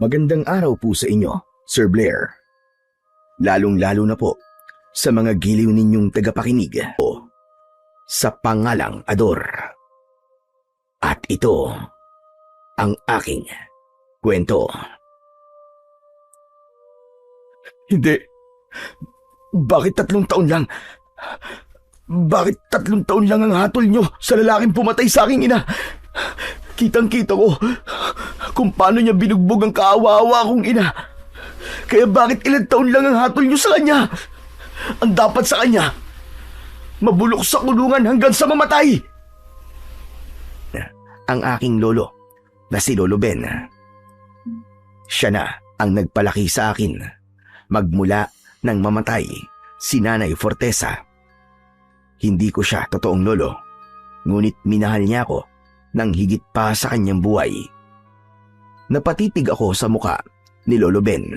Magandang araw po sa inyo, Sir Blair. Lalong-lalo na po sa mga giliw ninyong tagapakinig o sa pangalang Ador. At ito ang aking kwento. Hindi. Bakit 3 taon lang? Bakit 3 taon lang ang hatol nyo sa lalaking pumatay sa aking ina? Kitang-kita ko kung paano niya binugbog ang kaawa-awa kong ina. Kaya bakit ilang taon lang ang hatol nyo sa kanya? Ang dapat sa kanya, mabulok sa kulungan hanggang sa mamatay. Ang aking lolo na si Lolo Ben. Siya na ang nagpalaki sa akin magmula nang mamatay si Nanay Fortesa. Hindi ko siya totoong lolo, ngunit minahal niya ako nang higit pa sa kanyang buhay. Napatitig ako sa muka ni Lolo Ben.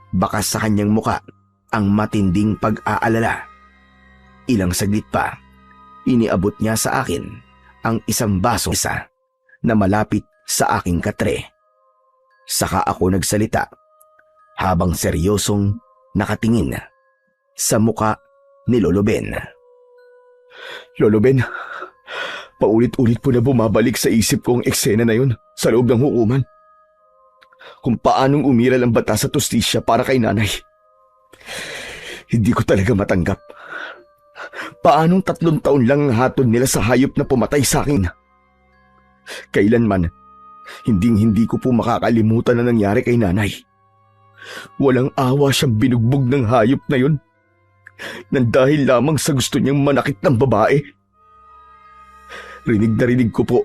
Baka sa kanyang muka ang matinding pag-aalala. Ilang saglit pa, iniabot niya sa akin ang isang baso na malapit sa aking katre. Saka ako nagsalita habang seryosong nakatingin sa muka ni Lolo Ben. Lolo Ben, paulit-ulit po na bumabalik sa isip ko ang eksena na yun sa loob ng hukuman. Kung paanong umiral ang batas sa tustisya para kay nanay. Hindi ko talaga matanggap. Paanong 3 taon lang ang hatol nila sa hayop na pumatay sa akin? Kailanman, hindi ko po makakalimutan na nangyari kay nanay. Walang awa siyang binugbog ng hayop na yun. Nang dahil lamang sa gusto niyang manakit ng babae. Rinig na rinig ko po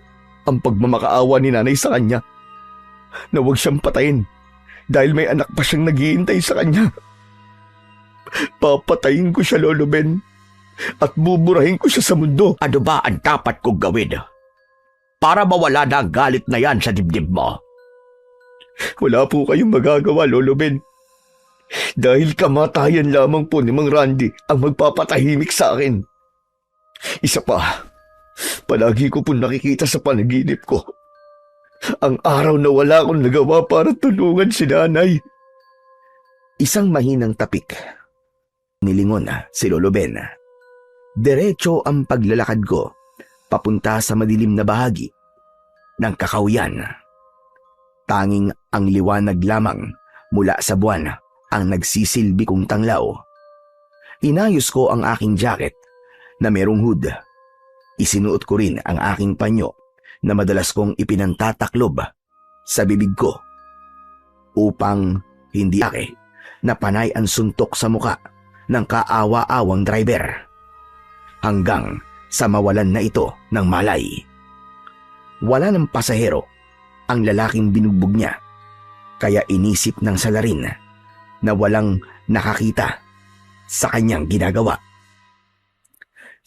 ang pagmamakaawa ni nanay sa kanya na huwag siyang patayin dahil may anak pa siyang naghihintay sa kanya. Papatayin ko siya, Lolo Ben, at buburahin ko siya sa mundo. Ano ba ang dapat kong gawin para mawala na ang galit na yan sa dibdib mo? Wala po kayong magagawa, Lolo Ben. Dahil kamatayan lamang po ni Mang Randy ang magpapatahimik sa akin. Isa pa, palagi ko po nakikita sa panaginip ko ang araw na wala akong nagawa para tulungan si nanay. Isang mahinang tapik. Nilingon si Lolo Ben. Diretso ang paglalakad ko papunta sa madilim na bahagi ng kakauyan. Tanging ang liwanag lamang mula sa buwan ang nagsisilbi kong tanglaw. Inayos ko ang aking jacket na merong hood. Isinuot ko rin ang aking panyo na madalas kong ipinantataklob sa bibig ko upang hindi na panay ang suntok sa muka ng kaawa-awang driver hanggang sa mawalan na ito ng malay. Wala ng pasahero ang lalaking binugbog niya, kaya inisip ng salarin na walang nakakita sa kanyang ginagawa.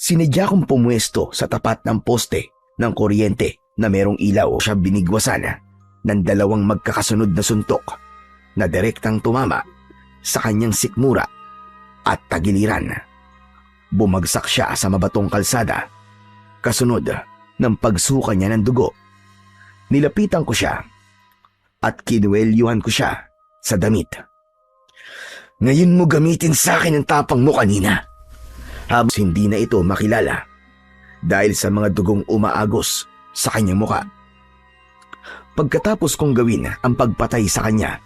Sinadya kong pumwesto sa tapat ng poste ng kuryente na merong ilaw. Siya binigwasan ng 2 magkakasunod na suntok na direktang tumama sa kanyang sikmura at tagiliran. Bumagsak siya sa mabatong kalsada, kasunod ng pagsuka niya ng dugo. Nilapitan ko siya at kinuwelyuhan ko siya sa damit. Ngayon mo gamitin sa akin ang tapang mo kanina. Habang hindi na ito makilala dahil sa mga dugong umaagos sa kanyang muka. Pagkatapos kong gawin ang pagpatay sa kanya,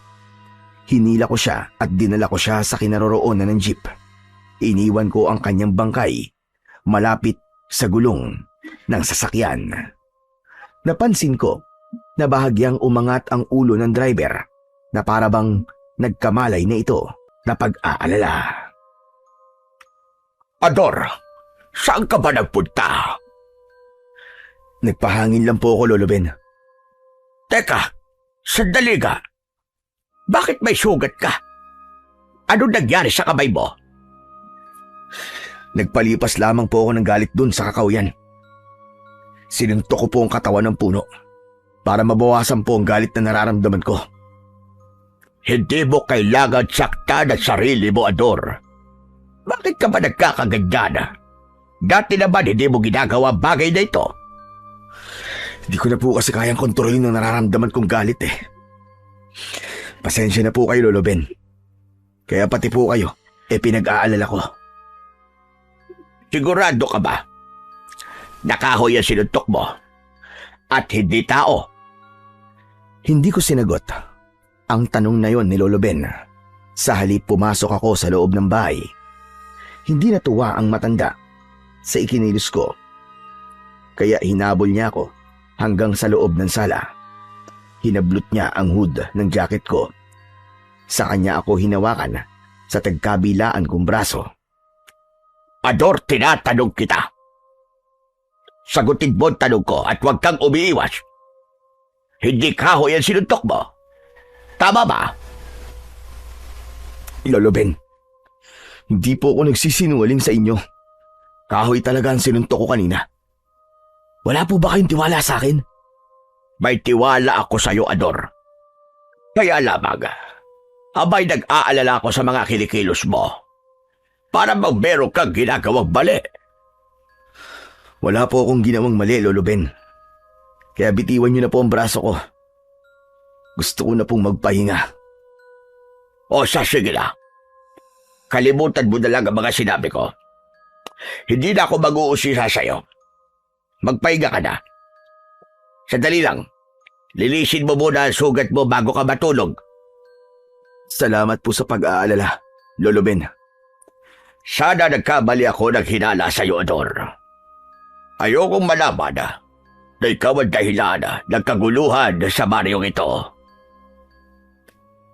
hinila ko siya at dinala ko siya sa kinaroroonan ng jeep. Iniwan ko ang kanyang bangkay malapit sa gulong ng sasakyan. Napansin ko na bahagyang umangat ang ulo ng driver na parabang nagkamalay na ito na pag-aalala. Ador, saan ka ba nagpunta? Nagpahangin lang po ako, Lolo Ben. Teka, sandali ka. Bakit may sugat ka? Ano nangyari sa kamay mo? Nagpalipas lamang po ako ng galit dun sa kakauyan. Sinuntok ko po ang katawan ng puno para mabawasan po ang galit na nararamdaman ko. Hindi mo kailangan saktan ang sarili mo, Ador. Bakit ka ba nagkakaganyan? Dati naman hindi mo ginagawa bagay na ito. Hindi ko na po kasi kayang kontrolin ang nararamdaman kong galit Pasensya na po kayo, Lolo Ben. Kaya pati po kayo, pinag-aalala ko. Sigurado ka ba? Nakahoy ang sinuntok mo. At hindi tao. Hindi ko sinagot ang tanong na yon ni Lolo Ben. Sa halip pumasok ako sa loob ng bahay. Hindi natuwa ang matanda sa ikinilos ko. Kaya hinabol niya ako hanggang sa loob ng sala. Hinablot niya ang hood ng jacket ko. Sa kanya ako hinawakan sa tagkabilaan kong braso. Ador, tinatanong kita. Sagutin mo ang tanong ko at huwag kang umiiwas. Hindi kahoy ang sinuntok mo. Tama ba? Lolo Ben, hindi po ako nagsisinungaling sa inyo. Kahoy talaga ang sinuntok ko kanina. Wala po ba kayong tiwala sa akin? May tiwala ako sa iyo, Ador. Kaya lamang, abay nag-aalala ako sa mga kinikilos mo. Para bang meron kang ginagawang mali. Wala po akong ginawang mali, Lolo Ben. Kaya bitiwan niyo na po ang braso ko. Gusto ko na pong magpahinga. O sige na. Kalimutan mo na lang ang mga sinabi ko. Hindi na ako mag-uusisa sa'yo. Magpahinga ka na. Sandali lang. Lilisin mo muna ang sugat mo bago ka matulog. Salamat po sa pag-aalala, Lolo Ben. Sana nagkamali ako ng hinala sa'yo, Ador. Ayokong malaman na ikaw ang dahilan ng kaguluhan sa baryong ito.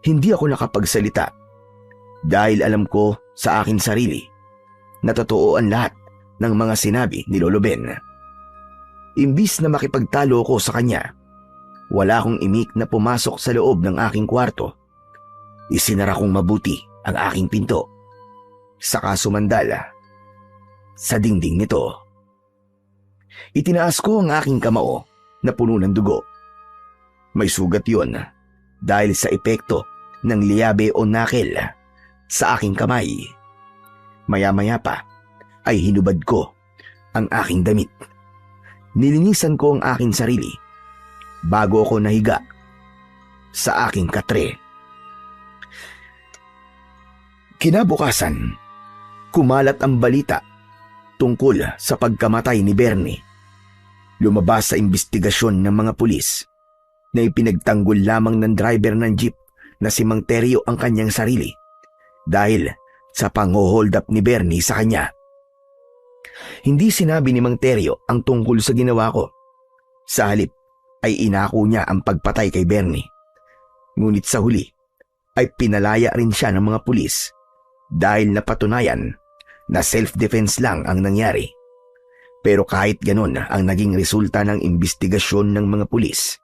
Hindi ako nakapagsalita dahil alam ko sa akin sarili na totoo ang lahat ng mga sinabi ni Lolo Ben. Imbis na makipagtalo ko sa kanya, wala akong imik na pumasok sa loob ng aking kwarto. Isinara kong mabuti ang aking pinto. Saka sumandala sa dingding nito. Itinaas ko ang aking kamao na puno ng dugo. May sugat yon dahil sa epekto ng liyabe o nakel sa aking kamay. Maya-maya pa ay hinubad ko ang aking damit. Nilinisan ko ang aking sarili bago ako nahiga sa aking katre. Kinabukasan, kumalat ang balita tungkol sa pagkamatay ni Bernie. Lumabas sa imbestigasyon ng mga pulis na ipinagtanggol lamang ng driver ng jeep na si Mang Teryo ang kanyang sarili dahil sa pang-hold up ni Bernie sa kanya. Hindi sinabi ni Mang Teryo ang tungkol sa ginawa ko. Sa halip ay inako niya ang pagpatay kay Bernie. Ngunit sa huli ay pinalaya rin siya ng mga pulis dahil napatunayan na self-defense lang ang nangyari. Pero kahit ganun ang naging resulta ng imbestigasyon ng mga pulis,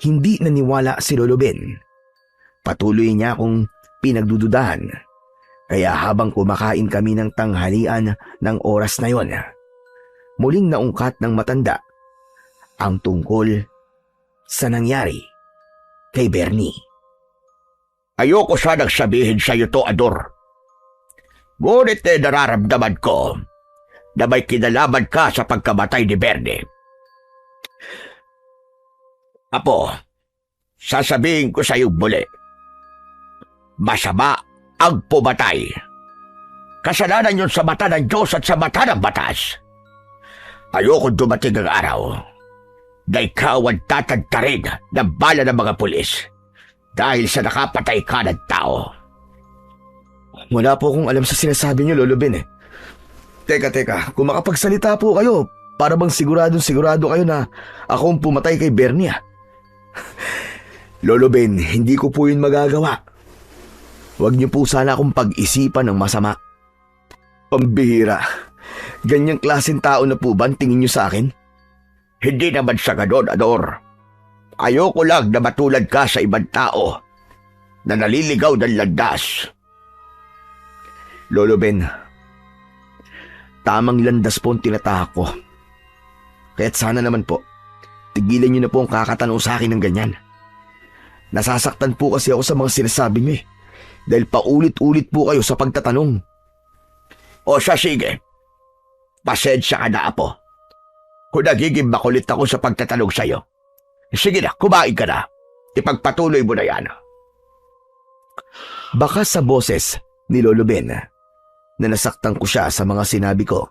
hindi naniwala si Lolo Ben. Patuloy niya akong pinagdududahan. Kaya habang kumakain kami ng tanghalian ng oras na yon, muling naungkat ng matanda ang tungkol sa nangyari kay Bernie. Ayoko sanang sabihin sa iyo to, Ador. Ngunit nararamdaman ko na may kinalaman ka sa pagkamatay ni Bernie. Apo, sasabihin ko sa iyo muli. Masama ang pumatay. Kasalanan yun sa mata ng Diyos at sa mata ng batas. Ayoko dumating ang araw na ikaw ang tatagtarin ng bala ng mga pulis dahil sa nakapatay ka ng tao. Wala po akong alam sa sinasabi niyo, Lolo Ben. Teka, kung makapagsalita po kayo, para bang sigurado kayo na ako ang pumatay kay Bernie. Lolo Ben, hindi ko po yun magagawa. Huwag niyo po sana akong pag-isipan ng masama. Pambihira. Ganyang klaseng tao na po ba ang tingin niyo sa akin? Hindi naman sa ganon, Ador. Ayoko lang na matulad ka sa ibang tao na naliligaw ng landas. Lolo Ben, tamang landas po ang tinatahak ko. Kaya't sana naman po, tigilan niyo na po ang kakatanong sa akin ng ganyan. Nasasaktan po kasi ako sa mga sinasabi niyo dahil paulit-ulit po kayo sa pagtatanong. O sige, pasensya ka na, Apo. Kung nagiging makulit ako sa pagtatanong sa'yo. Sige na, kumain ka na. Ipagpatuloy mo na yan. Baka sa boses ni Lolo Ben na nasaktan ko siya sa mga sinabi ko.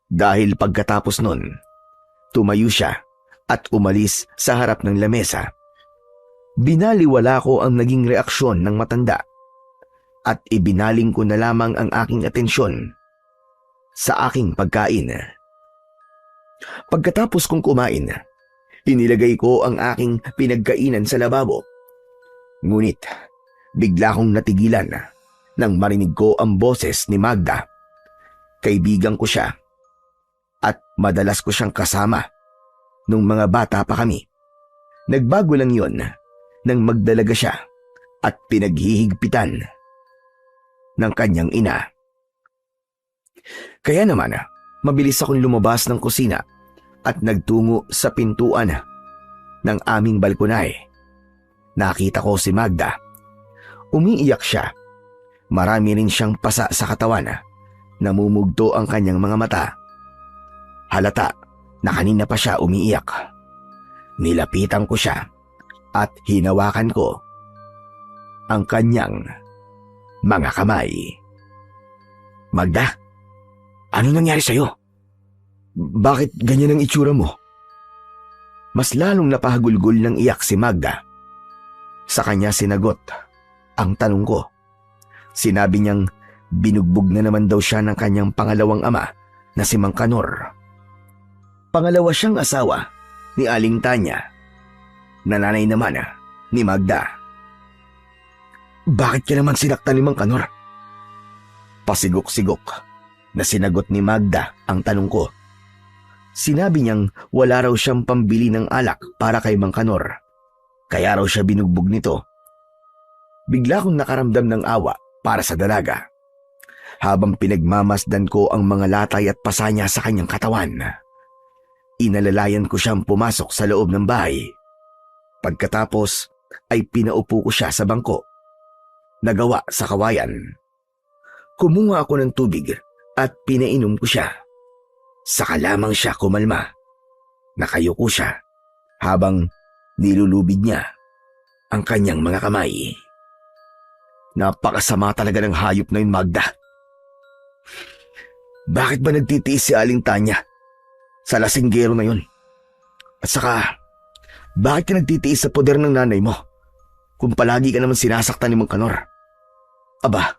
Dahil pagkatapos nun, tumayo siya at umalis sa harap ng lamesa. Binaliwala ko ang naging reaksyon ng matanda at ibinaling ko na lamang ang aking atensyon sa aking pagkain. Pagkatapos kong kumain, inilagay ko ang aking pinagkainan sa lababo. Ngunit bigla kong natigilan nang marinig ko ang boses ni Magda. Kaibigan ko siya at madalas ko siyang kasama nung mga bata pa kami. Nagbago lang yon nang magdalaga siya at pinaghihigpitan ng kanyang ina. Kaya naman, mabilis akong lumabas ng kusina at nagtungo sa pintuan ng aming balkonay. Nakita ko si Magda. Umiiyak siya. Marami rin siyang pasa sa katawan. Namumugto ang kanyang mga mata. Halata na kanina pa siya umiiyak. Nilapitan ko siya at hinawakan ko ang kanyang mga kamay. Magda, ano nangyari sa'yo? Bakit ganyan ang itsura mo? Mas lalong napahagulgol ng iyak si Magda. Sa kanya sinagot ang tanong ko. Sinabi niyang binugbog na naman daw siya ng kanyang pangalawang ama na si Mang Kanor. Pangalawa siyang asawa ni Aling Tanya, na nanay naman ni Magda. Bakit ka naman sinaktan ni Mang Kanor? Pasigok-sigok na sinagot ni Magda ang tanong ko. Sinabi niyang wala raw siyang pambili ng alak para kay Mang Kanor, kaya raw siya binugbog nito. Bigla akong nakaramdam ng awa para sa dalaga habang pinagmamasdan ko ang mga latay at pasa niya sa kanyang katawan. Inalalayan ko siyang pumasok sa loob ng bahay. Pagkatapos ay pinaupo ko siya sa bangko na gawa sa kawayan. Kumuha ako ng tubig at pinainom ko siya. Saka lamang siya kumalma. Nakayuko siya habang nilulubid niya ang kanyang mga kamay. Napakasama talaga ng hayop na yun, Magda. Bakit ba nagtitiis si Aling Tanya sa lasinggero na yun? At saka, bakit ka nagtitiis sa poder ng nanay mo kung palagi ka naman sinasaktan ni Mang Kanor? Aba,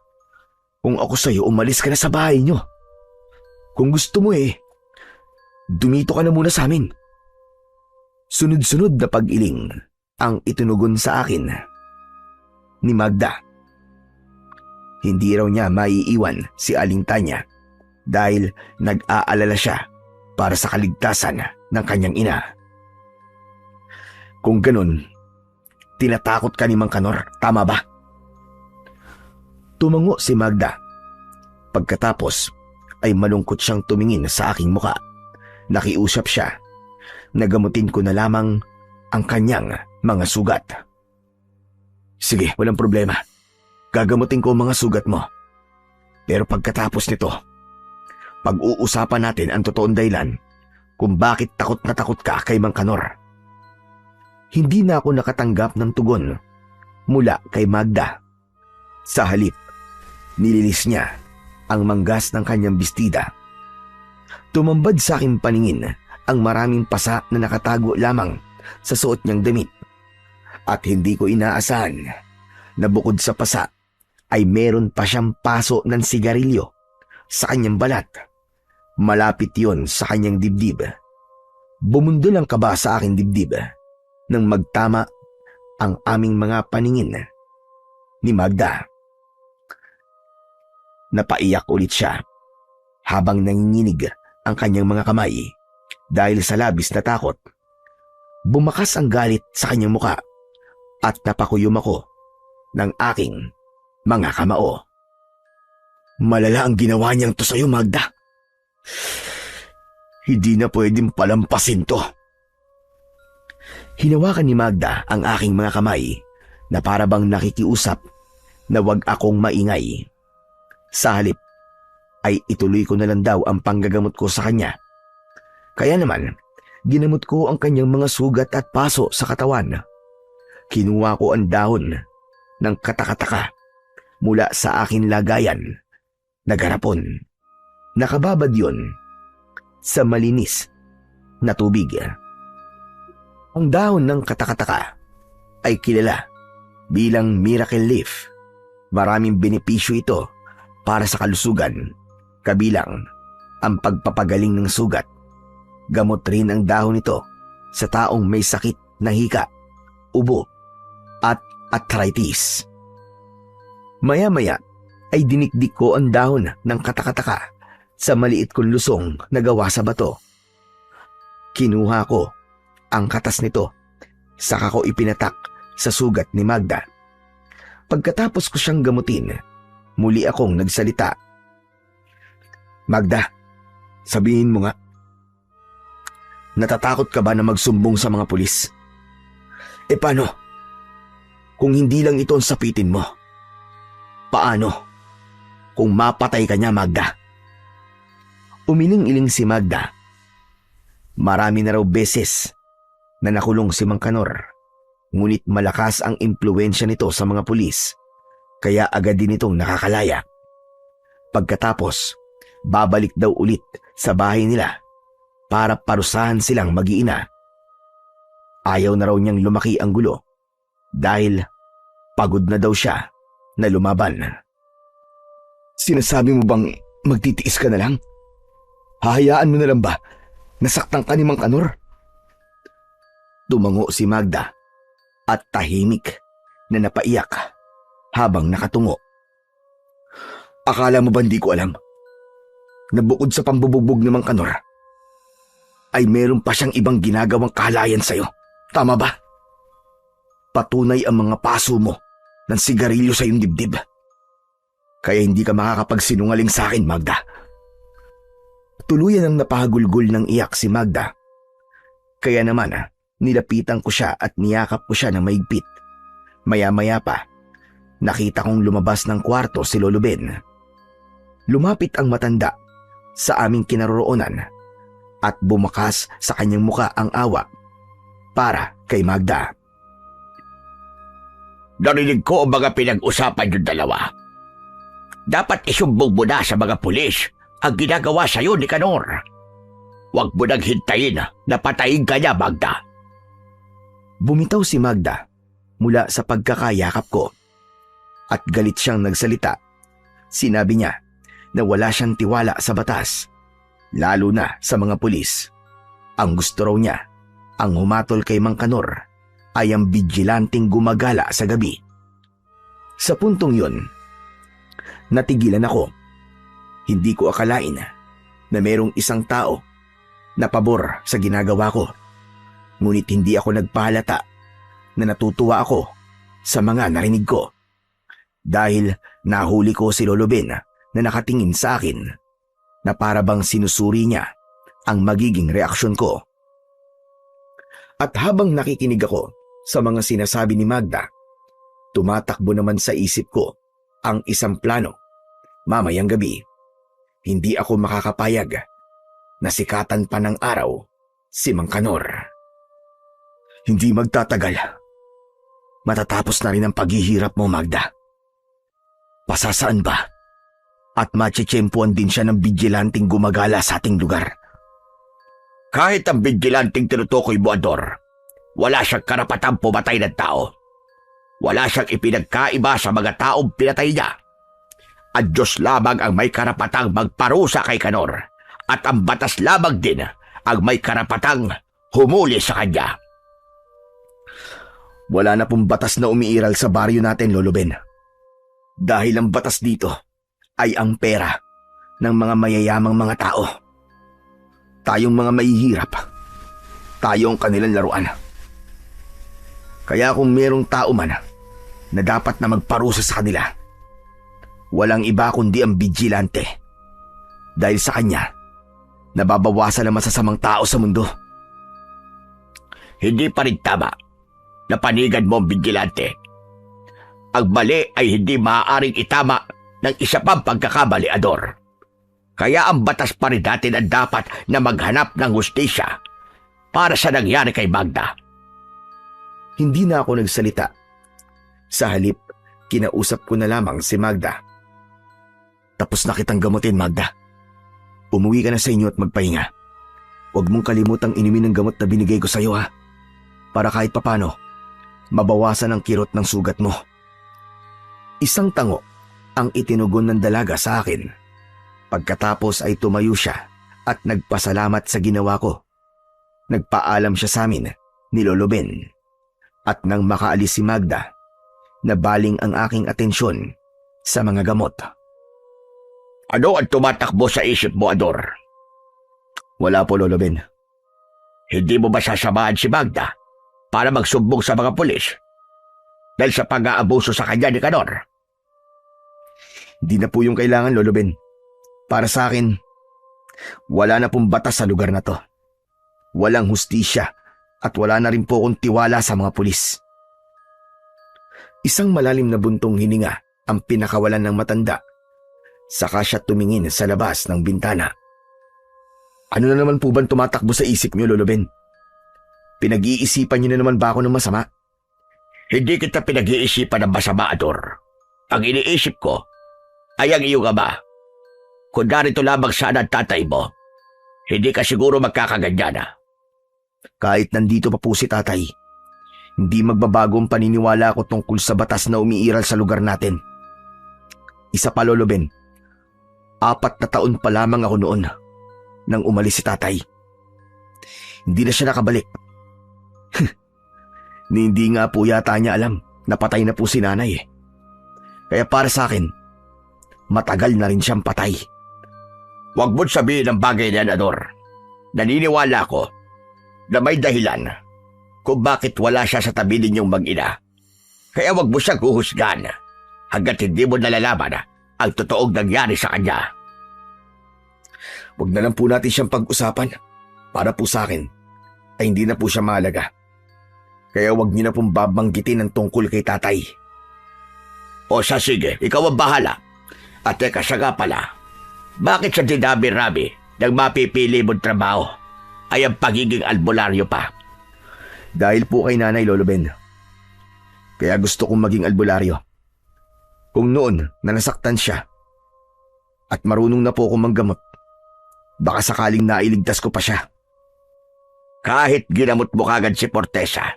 kung ako sa'yo, umalis ka na sa bahay niyo. Kung gusto mo dumito ka na muna sa amin. Sunod-sunod na pag-iling ang itunugon sa akin ni Magda. Hindi raw niya maiiwan si Aling Tanya dahil nag-aalala siya para sa kaligtasan ng kanyang ina. Kung ganun, tinatakot ka ni Mang Kanor, tama ba? Tumango si Magda. Pagkatapos ay malungkot siyang tumingin sa aking muka. Nakiusap siya. Nagamutin ko na lamang ang kanyang mga sugat. Sige, walang problema. Gagamutin ko ang mga sugat mo. Pero pagkatapos nito, pag-uusapan natin ang totoong dahilan kung bakit takot na takot ka kay Mang Kanor. Hindi na ako nakatanggap ng tugon mula kay Magda. Sa halip, nililis niya ang manggas ng kanyang bestida. Tumambad sa aking paningin ang maraming pasa na nakatago lamang sa suot niyang damit. At hindi ko inaasahan na bukod sa pasa ay meron pa siyang paso ng sigarilyo sa kanyang balat. Malapit yon sa kanyang dibdib. Bumundol ang kaba sa aking dibdib nang magtama ang aming mga paningin ni Magda. Napaiyak ulit siya habang nanginginig ang kanyang mga kamay dahil sa labis na takot. Bumakas ang galit sa kanyang muka at napakuyom ako ng aking mga kamao. Malala ang ginawa niyang to sa'yo, Magda. Hindi na pwedeng palampasin to. Hinawakan ni Magda ang aking mga kamay na para bang nakikiusap na wag akong maingay. Sa halip ay ituloy ko na lang daw ang panggagamot ko sa kanya. Kaya naman, ginamot ko ang kanyang mga sugat at paso sa katawan. Kinuha ko ang dahon ng katakataka mula sa akin lagayan. Nagarapon. Nakababad yon sa malinis na tubig. Ang dahon ng katakataka ay kilala bilang miracle leaf. Maraming benepisyo ito para sa kalusugan, kabilang ang pagpapagaling ng sugat. Gamot rin ang dahon nito sa taong may sakit na hika, ubo at arthritis. Maya-maya ay dinikdik ko ang dahon ng katakataka sa maliit kong lusong na gawa sa bato. Kinuha ko ang katas nito, saka ko ipinatak sa sugat ni Magda. Pagkatapos ko siyang gamutin, muli akong nagsalita. Magda, sabihin mo nga, natatakot ka ba na magsumbong sa mga pulis? E paano? Kung hindi lang ito ang sapitin mo, paano kung mapatay ka niya, Magda? Umiling-iling si Magda. Marami na raw beses na nakulong si Mang Kanor, ngunit malakas ang impluwensya nito sa mga pulis, kaya agad din itong nakakalaya. Pagkatapos, babalik daw ulit sa bahay nila para parusahan silang mag-iina. Ayaw na raw niyang lumaki ang gulo dahil pagod na daw siya na lumaban. Sinasabi mo bang magtitiis ka na lang? Hahayaan mo na lang ba nasaktan ka ni Mang Kanor? Tumango si Magda at tahimik na napaiyak habang nakatungo. Akala mo ba hindi ko alam na bukod sa pambubugbog ni Mang Kanor ay meron pa siyang ibang ginagawang kahalayan sa'yo? Tama ba? Patunay ang mga paso mo ng sigarilyo sa iyong dibdib. Kaya hindi ka makakapagsinungaling sa akin, Magda. Tuluyan ang napahagulgol ng iyak si Magda. Kaya naman, nilapitan ko siya at niyakap ko siya ng maigpit. Maya-maya pa, nakita kong lumabas ng kwarto si Lolo Ben. Lumapit ang matanda sa aming kinaroroonan at bumakas sa kanyang muka ang awa para kay Magda. Narinig ko ang mga pinag-usapan yung dalawa. Dapat isumbong mo na sa mga pulis ang ginagawa sa'yo ni Kanor. Huwag mo nang hintayin na patayin ka niya, Magda. Bumitaw si Magda mula sa pagkakayakap ko at galit siyang nagsalita. Sinabi niya na wala siyang tiwala sa batas, lalo na sa mga pulis. Ang gusto raw niya, ang humatol kay Mang Kanor, ay ang bijilanting gumagala sa gabi. Sa puntong yun, natigilan ako. Hindi ko akalain na merong isang tao na pabor sa ginagawa ko. Ngunit hindi ako nagpahalata na natutuwa ako sa mga narinig ko. Dahil nahuli ko si Lolo Ben na nakatingin sa akin na para bang sinusuri niya ang magiging reaksyon ko. At habang nakikinig ako sa mga sinasabi ni Magda, tumatakbo naman sa isip ko ang isang plano. Mamayang gabi, hindi ako makakapayag na sikatan pa ng araw si Mang Kanor. Hindi magtatagal. Matatapos na rin ang paghihirap mo, Magda. Pasasaan ba? At matsitsyempuan din siya ng bijilanting gumagala sa ating lugar. Kahit ang bijilanting tinutukoy mo, Ador, wala siyang karapatang pumatay ng tao. Wala siyang ipinagkaiba sa mga taong pinatay niya. At Diyos lamang ang may karapatang magparusa kay Kanor, at ang batas lamang din ang may karapatang humuli sa kanya. Wala na pong batas na umiiral sa baryo natin, Lolo Ben. Dahil ang batas dito ay ang pera ng mga mayayamang mga tao. Tayong mga mahihirap, tayo ang kanilang laruan. Kaya kung merong tao man na dapat na magparusa sa kanila, walang iba kundi ang bijilante. Dahil sa kanya, nababawasan ang masasamang tao sa mundo. Hindi pa rin tama na panigan mo ang bijilante. Ang mali ay hindi maaaring itama ng isa pang pagkakamali, Ador. Kaya ang batas pa rin natin ang dapat na maghanap ng hustisya para sa nangyari kay Magda. Hindi na ako nagsalita. Sa halip kinausap ko na lamang si Magda. Tapos na kitang gamutin, Magda. Umuwi ka na sa inyo at magpahinga. Huwag mong kalimutang inumin ng gamot na binigay ko sa iyo, ha? Para kahit papano, mabawasan ang kirot ng sugat mo. Isang tango ang itinugon ng dalaga sa akin. Pagkatapos ay tumayo siya at nagpasalamat sa ginawa ko. Nagpaalam siya sa amin ni Lolo Ben. At nang makaalis si Magda, nabaling ang aking atensyon sa mga gamot. Ano ang tumatakbo sa isip mo, Ador? Wala po, Lolo Ben. Hindi mo ba sasamahan si Magda para magsumbong sa mga pulis dahil sa pag-aabuso sa kanya ni Kanor? Hindi na po yung kailangan, Lolo Ben. Para sa akin, wala na pong batas sa lugar na to. Walang hustisya at wala na rin po akong tiwala sa mga pulis. Isang malalim na buntong hininga ang pinakawalan ng matanda. Saka siya tumingin sa labas ng bintana. Ano na naman po bang tumatakbo sa isip niyo, Lolo Ben? Pinag-iisipan niyo na naman ba ako ng masama? Hindi kita pinag-iisipan ng masama, Ador. Ang iniisip ko ay ang iyong ama. Kung narito lamang sana ang tatay mo, hindi ka siguro magkakaganyan na. Kahit nandito pa po si tatay, hindi magbabago ang paniniwala ko tungkol sa batas na umiiral sa lugar natin. Isa pa, Lolo Ben, 4 na taon pa lamang ako noon nang umalis si tatay. Hindi na siya nakabalik. Hindi nga po yata niya alam na patay na po si nanay eh. Kaya para sa akin, matagal na rin siyang patay. Huwag mo't sabihin ang bagay na yan, Ador. Naniniwala ko na may dahilan kung bakit wala siya sa tabi ninyong mag-ina. Kaya huwag mo siyang huhusgan hanggat hindi mo nalalaman ang totoong nangyari sa kanya. Huwag na lang po natin siyang pag-usapan. Para po sa akin, ay hindi na po siya mahalaga. Kaya huwag niyo na pong babanggitin ang tungkol kay tatay. O sige, ikaw ang bahala. At teka, siya nga pala, bakit sa dinabi-rabi ng mapipili mong trabaho ay ang pagiging albularyo pa? Dahil po kay nanay, Lolo Ben. Kaya gusto kong maging albularyo. Kung noon na nasaktan siya at marunong na po akong manggamot, baka sakaling nailigtas ko pa siya. Kahit ginamot mo kagad si Fortesa,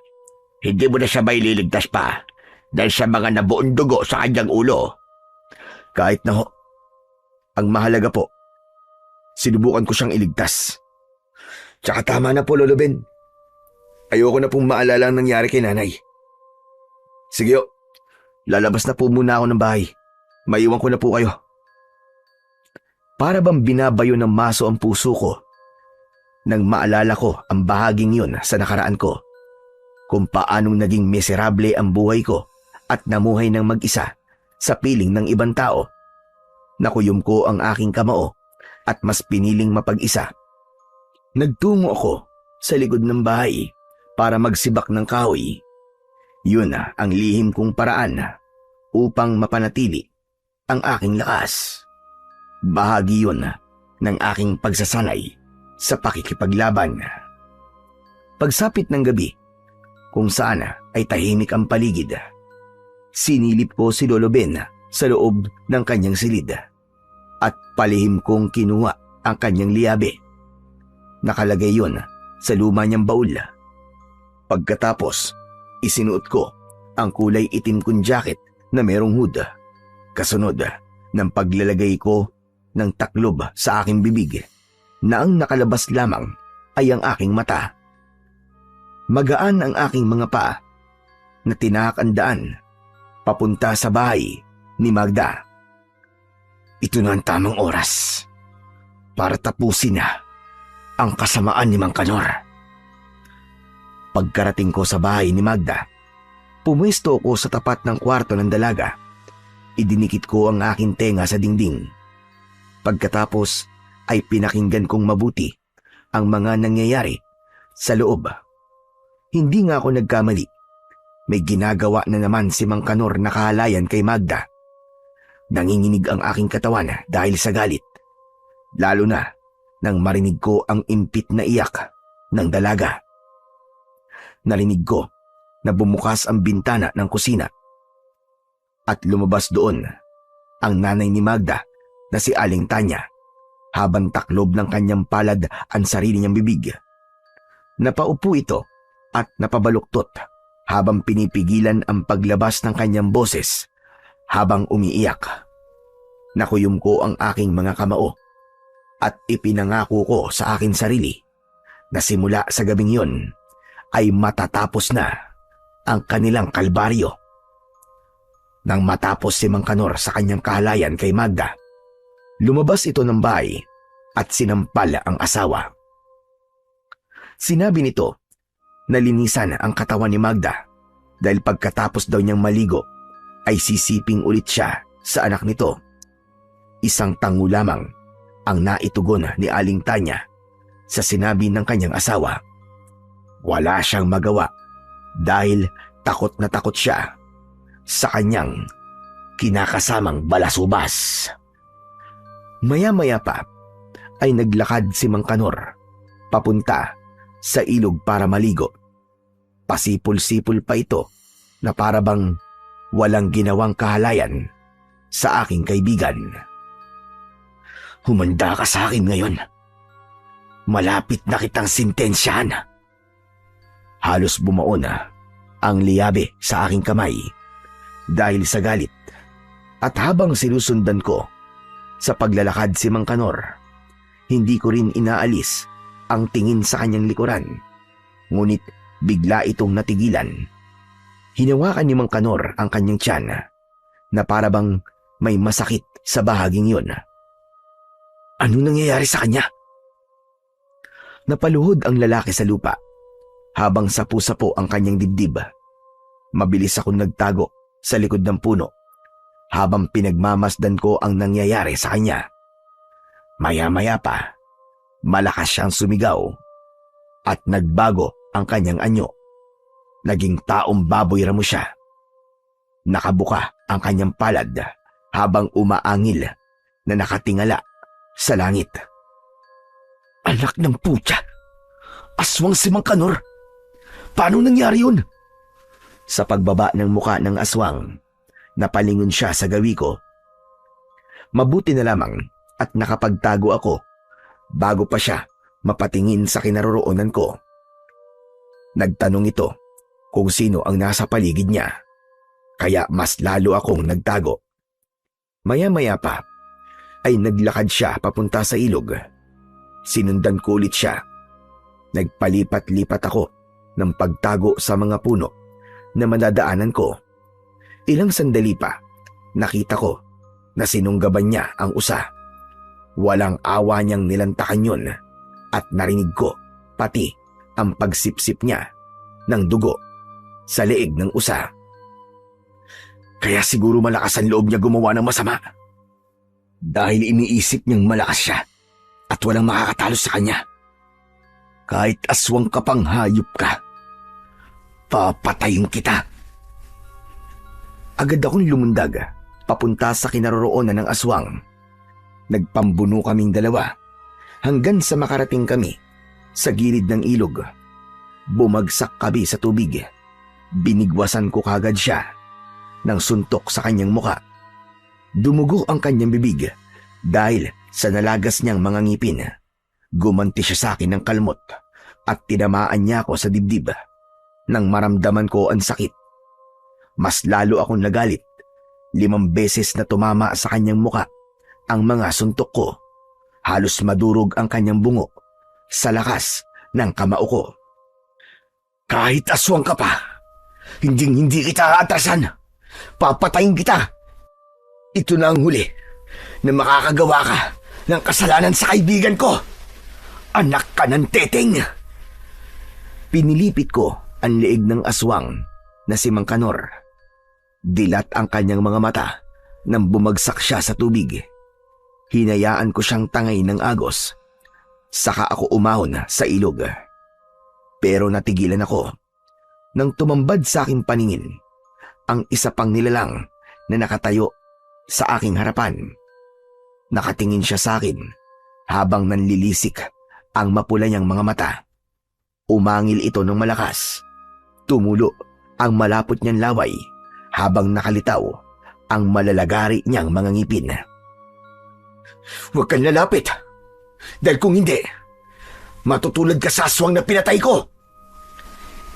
hindi mo na siya maililigtas pa dahil sa mga nabuong dugo sa kanyang ulo. Kahit na ho, ang mahalaga po, sinubukan ko siyang iligtas. Tsaka tama na po, Lolo Ben. Ayoko na pong maalala ang nangyari kay nanay. Sige ho, lalabas na po muna ako ng bahay. Maiwan ko na po kayo. Para bang binabayo ng maso ang puso ko nang maalala ko ang bahaging yun sa nakaraan ko, kung paanong naging miserable ang buhay ko at namuhay ng mag-isa sa piling ng ibang tao. Nakuyom ko ang aking kamao at mas piniling mapag-isa. Nagtungo ako sa likod ng bahay para magsibak ng kahoy. Yun ang lihim kong paraan upang mapanatili ang aking lakas. Bahagi yun ng aking pagsasanay sa pakikipaglaban. Pagsapit ng gabi, kung saan ay tahimik ang paligid, sinilip ko si Lolo Ben sa loob ng kanyang silid at palihim kong kinuha ang kanyang liyabe. Nakalagay yun sa luma niyang baul. Pagkatapos, isinuot ko ang kulay itim kong jacket na merong hood. Kasunod ng paglalagay ko ng taklob sa aking bibig na ang nakalabas lamang ay ang aking mata. Magaan ang aking mga paa na tinahak ang daan papunta sa bahay ni Magda. Ito na ang tamang oras para tapusin na ang kasamaan ni Mang Kanor. Pagkarating ko sa bahay ni Magda, pumwesto ko sa tapat ng kwarto ng dalaga. Idinikit ko ang aking tenga sa dingding. Pagkatapos ay pinakinggan kong mabuti ang mga nangyayari sa loob. Hindi nga ako nagkamali. May ginagawa na naman si Mang Kanor na kahalayan kay Magda. Nanginginig ang aking katawan dahil sa galit. Lalo na nang marinig ko ang impit na iyak ng dalaga. Narinig ko na bumukas ang bintana ng kusina. At lumabas doon ang nanay ni Magda na si Aling Tanya habang taklob ng kanyang palad ang sarili niyang bibig. Napaupo ito at napabaluktot habang pinipigilan ang paglabas ng kanyang boses habang umiiyak. Nakuyom ko ang aking mga kamao at ipinangako ko sa aking sarili na simula sa gabing yon ay matatapos na ang kanilang kalbaryo. Nang matapos si Mang Kanor sa kanyang kahalayan kay Magda, lumabas ito ng bahay at sinampal ang asawa. Sinabi nito na linisan ang katawan ni Magda dahil pagkatapos daw niyang maligo ay sisiping ulit siya sa anak nito. Isang tango lamang ang naitugon ni Aling Tanya sa sinabi ng kanyang asawa. Wala siyang magawa dahil takot na takot siya sa kanyang kinakasamang balasubas. Maya-maya pa ay naglakad si Mang Kanor papunta sa ilog para maligo. Pasipol-sipol pa ito na para bang walang ginawang kahalayan sa aking kaibigan. Humanda ka sa akin ngayon. Malapit na kitang sintensyahan. Halos bumaon ang liyabe sa aking kamay dahil sa galit. At habang sinusundan ko sa paglalakad si Mang Kanor, hindi ko rin inaalis ang tingin sa kanyang likuran. Ngunit bigla itong natigilan. Hinawakan ni Mang Kanor ang kanyang tiyan na para bang may masakit sa bahaging yun. Ano nangyayari sa kanya? Napaluhod ang lalaki sa lupa habang sapu-sapo ang kanyang dibdib. Mabilis akong nagtago sa likod ng puno habang pinagmamasdan ko ang nangyayari sa kanya. Maya-maya pa, malakas siyang sumigaw at nagbago ang kanyang anyo. Naging taong baboy ramo siya. Nakabuka ang kanyang palad habang umaangil na nakatingala sa langit. Anak ng putya! Aswang si Mang Kanor! Paano nangyari yun? Sa pagbaba ng muka ng aswang, napalingon siya sa gawi ko. Mabuti na lamang at nakapagtago ako bago pa siya mapatingin sa kinaroroonan ko. Nagtanong ito kung sino ang nasa paligid niya, kaya mas lalo akong nagtago. Maya-maya pa ay naglakad siya papunta sa ilog. Sinundan ko ulit siya. Nagpalipat-lipat ako ng pagtago sa mga puno na madadaanan ko. Ilang sandali pa, nakita ko na sinunggaban niya ang usa. Walang awa niyang nilantakan yun at narinig ko pati ang pagsipsip niya ng dugo sa leeg ng usa. Kaya siguro malakas ang loob niya gumawa ng masama. Dahil iniisip niyang malakas siya at walang makakatalo sa kanya. Kahit aswang ka pang hayop ka, papatayin kita. Agad akong lumundag papunta sa kinaroroonan ng aswang. Nagpambuno kaming dalawa hanggang sa makarating kami sa gilid ng ilog. Bumagsak kami sa tubig. Binigwasan ko kagad siya ng suntok sa kanyang muka. Dumugo ang kanyang bibig dahil sa nalagas niyang mga ngipin. Gumanti siya sa akin ng kalmot at tinamaan niya ako sa dibdib. Nang maramdaman ko ang sakit, mas lalo akong nagalit. 5 beses na tumama sa kanyang muka ang mga suntok ko. Halos madurog ang kanyang bungo sa lakas ng kamao ko. Kahit aswang ka pa, hindi kita aatrasan. Papatayin kita. Ito na ang huli na makakagawa ka ng kasalanan sa kaibigan ko. Anak ka ng teteng! Pinilipit ko ang leeg ng aswang na si Mang Kanor. Dilat ang kanyang mga mata nang bumagsak siya sa tubig. Hinayaan ko siyang tangay ng agos. Saka ako umahon sa ilog. Pero natigilan ako nang tumambad sa aking paningin ang isa pang nilalang na nakatayo sa aking harapan. Nakatingin siya sa akin habang nanlilisik ang mapula niyang mga mata. Umangil ito ng malakas. Tumulo ang malapot niyang laway habang nakalitaw ang malalagari niyang mga ngipin. "Huwag kang lalapit! Dahil kung hindi, matutulad ka sa aswang na pinatay ko!"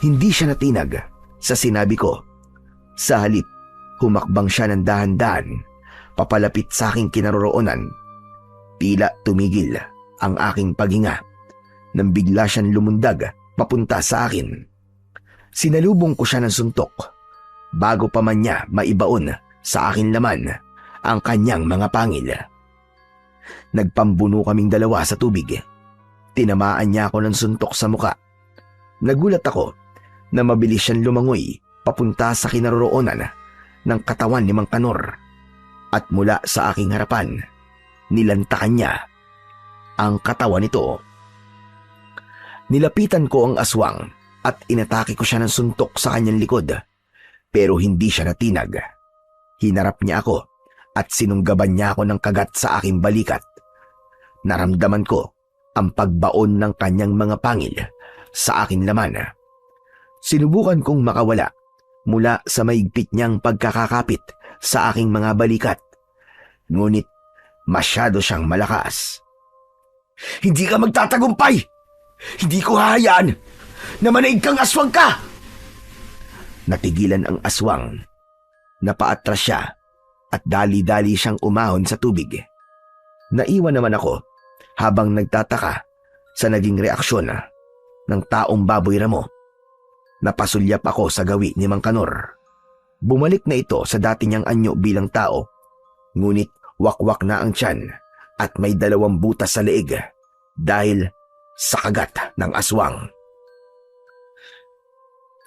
Hindi siya natinag sa sinabi ko. Sa halip, humakbang siya ng dahan-dahan, papalapit sa aking kinaroroonan. Tila tumigil ang aking paghinga nang bigla siyang lumundag papunta sa akin. Sinalubong ko siya ng suntok bago pa man niya maibaon sa akin laman ang kanyang mga pangil. Nagpambuno kaming dalawa sa tubig. Tinamaan niya ako ng suntok sa muka. Nagulat ako na mabilis siyang lumangoy papunta sa kinaroroonan ng katawan ni Mang Kanor, at mula sa aking harapan, nilantakan niya ang katawan nito. Nilapitan ko ang aswang at inatake ko siya ng suntok sa kanyang likod, pero hindi siya natinag. Hinarap niya ako at sinunggaban niya ako ng kagat sa aking balikat. Naramdaman ko ang pagbaon ng kanyang mga pangil sa aking laman. Sinubukan kong makawala mula sa maigpit niyang pagkakakapit sa aking mga balikat, ngunit masyado siyang malakas. "Hindi ka magtatagumpay! Hindi ko hahayaan na manaig kang aswang ka!" Natigilan ang aswang. Napaatras siya at dali-dali siyang umahon sa tubig. Naiwan naman ako habang nagtataka sa naging reaksyon ng taong baboy ramo. Napasulyap ako sa gawi ni Mang Kanor. Bumalik na ito sa dati niyang anyo bilang tao, ngunit wakwak na ang tiyan at may 2 butas sa leeg dahil sa kagat ng aswang.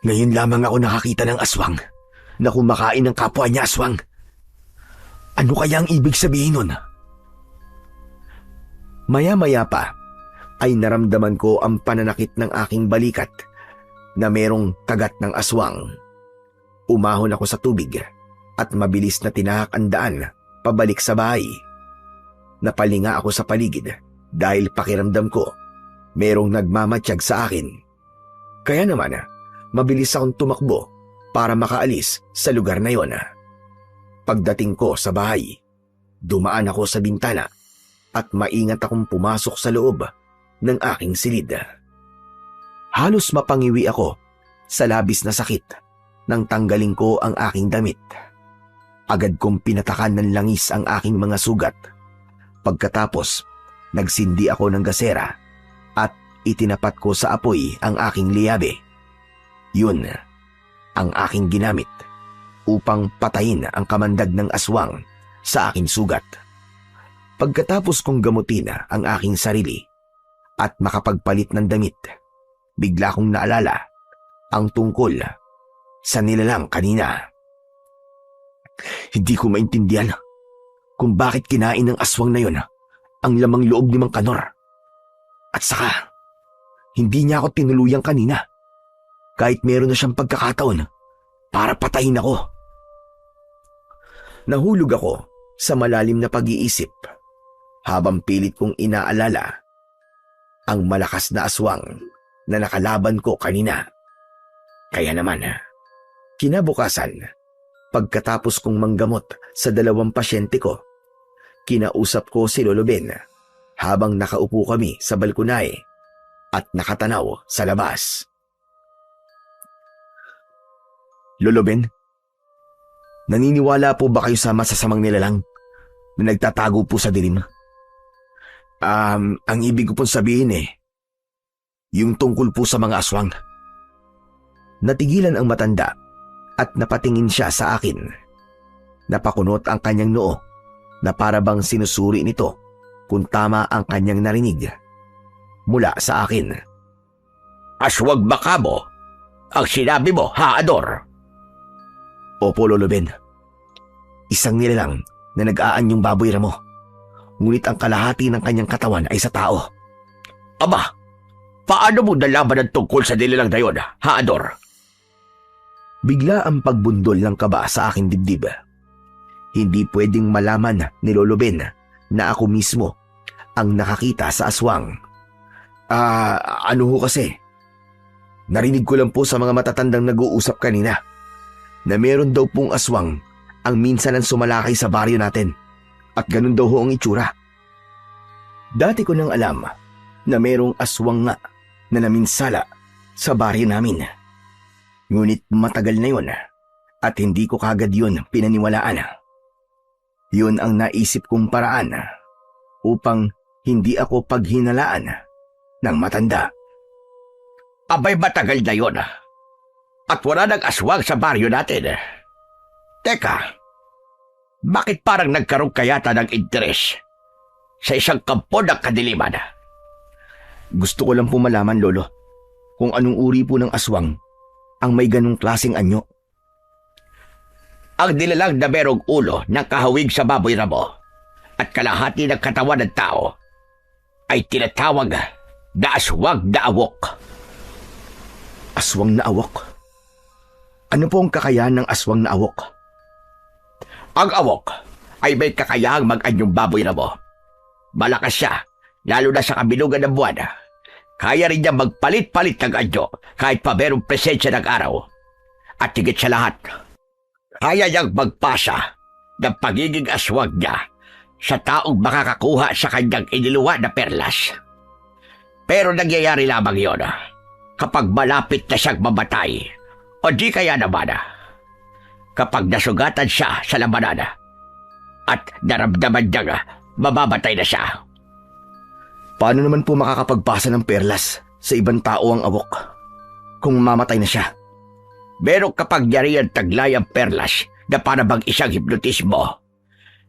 Ngayon lamang ako nakakita ng aswang na kumakain ng kapwa niya aswang. Ano kaya ang ibig sabihin nun? Maya-maya pa ay naramdaman ko ang pananakit ng aking balikat na merong kagat ng aswang. Umahon ako sa tubig at mabilis na tinahak ang daan pabalik sa bahay. Napalinga ako sa paligid dahil pakiramdam ko merong nagmamatsyag sa akin. Kaya naman, mabilis akong tumakbo para makaalis sa lugar na yon. Pagdating ko sa bahay, dumaan ako sa bintana at maingat akong pumasok sa loob ng aking silid. Halos mapangiwi ako sa labis na sakit nang tanggalin ko ang aking damit. Agad kong pinatakan ng langis ang aking mga sugat. Pagkatapos, nagsindi ako ng gasera at itinapat ko sa apoy ang aking liyabe. Yun ang aking ginamit upang patayin ang kamandag ng aswang sa aking sugat. Pagkatapos kong gamutin ang aking sarili at makapagpalit ng damit, bigla kong naalala ang tungkol sa nilalang kanina. Hindi ko maintindihan kung bakit kinain ng aswang na yon ang lamang loob ni Mang Kanor. At saka, hindi niya ako tinuluyang kanina kahit meron na siyang pagkakataon para patayin ako. Nahulog ako sa malalim na pag-iisip habang pilit kong inaalala ang malakas na aswang na nakalaban ko kanina. Kaya naman, kinabukasan, pagkatapos kong manggamot sa 2 pasyente ko, kinausap ko si Lolo Ben habang nakaupo kami sa balkonahe at nakatanaw sa labas. Lolo Ben, naniniwala po ba kayo sa masasamang nilalang na nagtatago po sa dilim? Ang ibig ko pong sabihin yung tungkol po sa mga aswang. Natigilan ang matanda at napatingin siya sa akin. Napakunot ang kanyang noo na para bang sinusuri nito kung tama ang kanyang narinig mula sa akin. Aswag ba ka mo? Ang sinabi mo, Haador? Opo, Lolo Ben. Isang nilalang na nag-aanyong baboy ramo. Ngunit ang kalahati ng kanyang katawan ay sa tao. Aba, paano mo nalaman ang tungkol sa nilalang na yun, Haador? Bigla ang pagbundol ng kaba sa aking dibdib. Hindi pwedeng malaman ni Lolo Ben na ako mismo ang nakakita sa aswang. Ano ho kasi? Narinig ko lang po sa mga matatandang nag-uusap kanina na meron daw pong aswang ang minsan ang sumalakay sa baryo natin. At ganun daw ho ang itsura. Dati ko nang alam na merong aswang nga na naminsala sa baryo namin. Ngunit matagal na yun at hindi ko kagad yun pinaniwalaan. Yun ang naisip kong paraan upang hindi ako paghinalaan ng matanda. Abay, matagal na yun. At wala nang aswang sa baryo natin. Teka, bakit parang nagkaroon kayata ng interes sa isang kampo ng kadiliman? Gusto ko lang po malaman, Lolo, kung anong uri po ng aswang ang may ganong klaseng anyo. Ang nilalang na merong ulo ng kahawig sa baboy ramo at kalahati ng katawan ng tao ay tinatawag na aswang na awok. Aswang na awok? Ano po ang kakayahan ng aswang na awok? Ang awok ay may kakayahang mag-anyong baboy ramo. Malakas siya, lalo na sa kabilugan ng buwan. Kaya rin niya magpalit-palit ng anyo kahit pa merong presensya ng araw. At higit sa lahat, kaya niyang magpasa ng pagiging aswang niya sa taong makakakuha sa kanyang iniluwa na perlas. Pero nangyayari lamang yun kapag malapit na siyang mamatay o di kaya naman kapag nasugatan siya sa labanan at naramdaman niyang mamamatay na siya. Paano naman po makakapagpasa ng perlas sa ibang tao ang awok kung mamatay na siya? Merong kapangyarihan taglay ang perlas na parabang isang hipnotismo.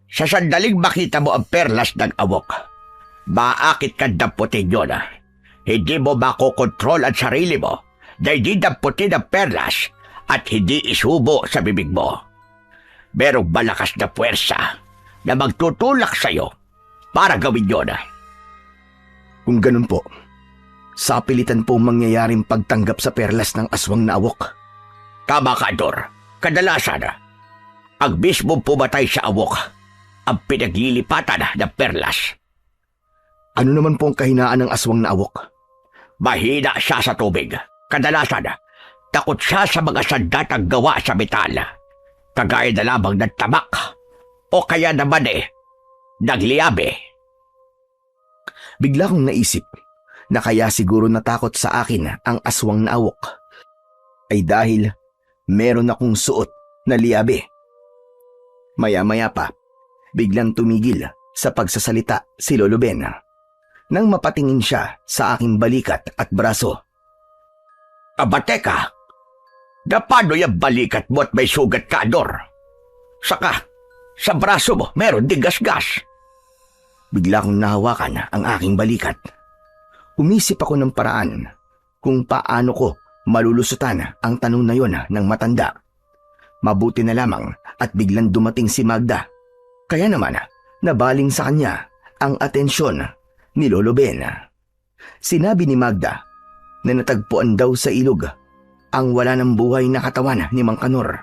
Sa sandaling makita mo ang perlas ng awok, maakit kang damputin yun. Hindi mo makokontrol ang sarili mo na hindi damputin ang perlas at hindi isubo sa bibig mo. Merong malakas na puwersa na magtutulak sa'yo para gawin yun. Kung ganun po, sa pilitan po mangyayaring pagtanggap sa perlas ng aswang na awok. Tama ka, Dor. Kadalasan, ang mismong pumatay sa awok ang pinaglilipatan ng perlas. Ano naman po ang kahinaan ng aswang na awok? Mahina siya sa tubig. Kadalasan, takot siya sa mga sandatang gawa sa metal. Kagaya na lamang ng tamak o kaya naman nagliabe. Bigla kong naisip na kaya siguro natakot sa akin ang aswang na awok ay dahil meron akong suot na liabe. Maya-maya pa, biglang tumigil sa pagsasalita si Lolo Ben nang mapatingin siya sa aking balikat at braso. Aba, teka, na paano yung balikat mo at may sugat ka, Dor? Saka, sa braso mo meron ding gasgas. Bigla kong nahawakan ang aking balikat. Umisip ako ng paraan kung paano ko malulusutan ang tanong na yon ng matanda. Mabuti na lamang at biglang dumating si Magda. Kaya naman nabaling sa kanya ang atensyon ni Lolo Ben. Sinabi ni Magda na natagpuan daw sa ilog ang wala ng buhay na katawan ni Mang Kanor.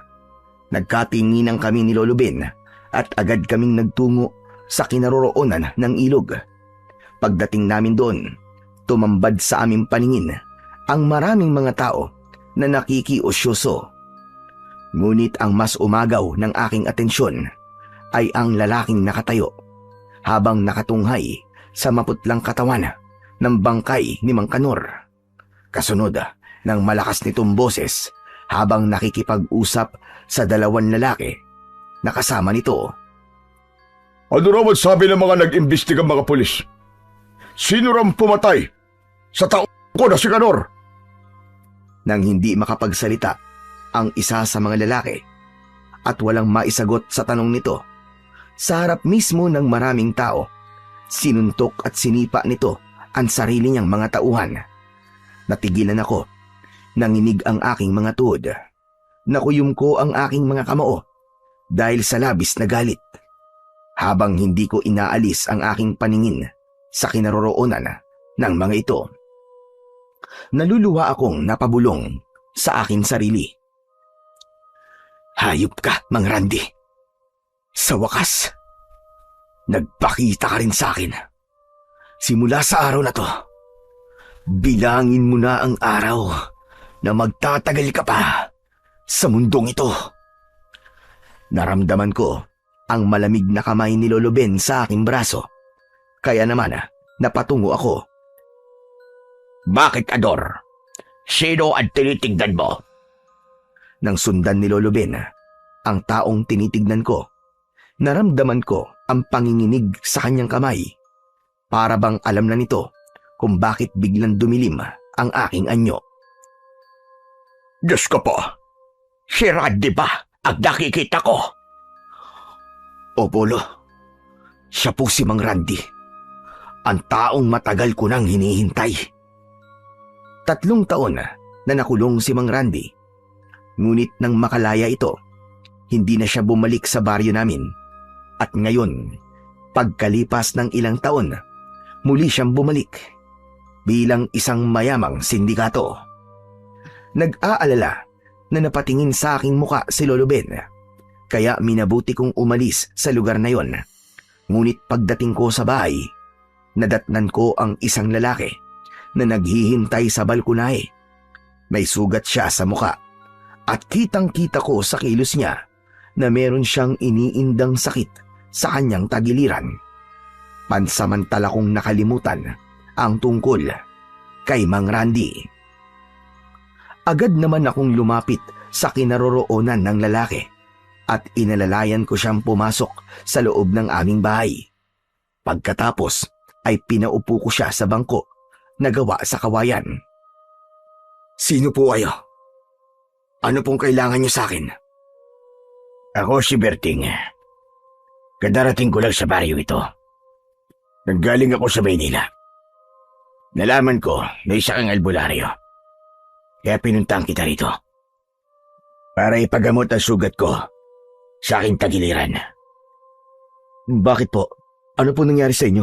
Nagkatinginan kami ni Lolo Ben at agad kaming nagtungo sa kinaroroonan ng ilog. Pagdating namin doon, tumambad sa aming paningin ang maraming mga tao na nakikiosyoso. Ngunit ang mas umagaw ng aking atensyon ay ang lalaking nakatayo habang nakatunghay sa maputlang katawan ng bangkay ni Mang Kanor. Kasunod ng malakas nitong boses habang nakikipag-usap sa dalawang lalaki na kasama nito. Ano raw ang sabi ng mga nag-imbestigang mga pulis? Sino raw pumatay sa tao ko na si Kanor? Nang hindi makapagsalita ang isa sa mga lalaki at walang maisagot sa tanong nito, sa harap mismo ng maraming tao, sinuntok at sinipa nito ang sarili niyang mga tauhan. Natigilan ako, nanginig ang aking mga tuhod. Nakuyom ko ang aking mga kamao dahil sa labis na galit. Habang hindi ko inaalis ang aking paningin sa kinaroroonan ng mga ito, naluluha akong napabulong sa aking sarili. Hayop ka, Mang Randy. Sa wakas, nagpakita ka rin sa akin. Simula sa araw na to, bilangin mo na ang araw na magtatagal ka pa sa mundong ito. Naramdaman ko ang malamig na kamay ni Lolo Ben sa aking braso. Kaya naman napatungo ako. Bakit, Ador? Sino ang tinitignan mo? Nang sundan ni Lolo Ben ang taong tinitignan ko, naramdaman ko ang panginginig sa kanyang kamay. Para bang alam na nito kung bakit biglang dumilim ang aking anyo. Diyos ko po. Si Randy ba ang nakikita ko? Opo, Lo. Siya po si Mang Randy. Ang taong matagal ko nang hinihintay. 3 taon na nakulong si Mang Randy. Ngunit nang makalaya ito, hindi na siya bumalik sa baryo namin. At ngayon, pagkalipas ng ilang taon, muli siyang bumalik bilang isang mayamang sindikato. Nag-aalala na napatingin sa aking muka si Lolo Ben, kaya minabuti kong umalis sa lugar na yon. Ngunit pagdating ko sa bahay, nadatnan ko ang isang lalaki na naghihintay sa balkonahe. May sugat siya sa muka at kitang-kita ko sa kilos niya na meron siyang iniindang sakit sa kanyang tagiliran. Pansamantala kong nakalimutan ang tungkol kay Mang Randy. Agad naman akong lumapit sa kinaroroonan ng lalaki at inalalayan ko siyang pumasok sa loob ng aming bahay. Pagkatapos ay pinaupo ko siya sa bangko na gawa sa kawayan. Sino po kayo? Ano pong kailangan niyo sa akin? Ako si Berting. Kadarating ko lang sa baryo ito. Nanggaling ako sa Maynila. Nalaman ko na isa kang albularyo. Kaya pinuntahan kita rito. Para ipagamot ang sugat ko sa aking tagiliran. Bakit po? Ano po nangyari sa inyo?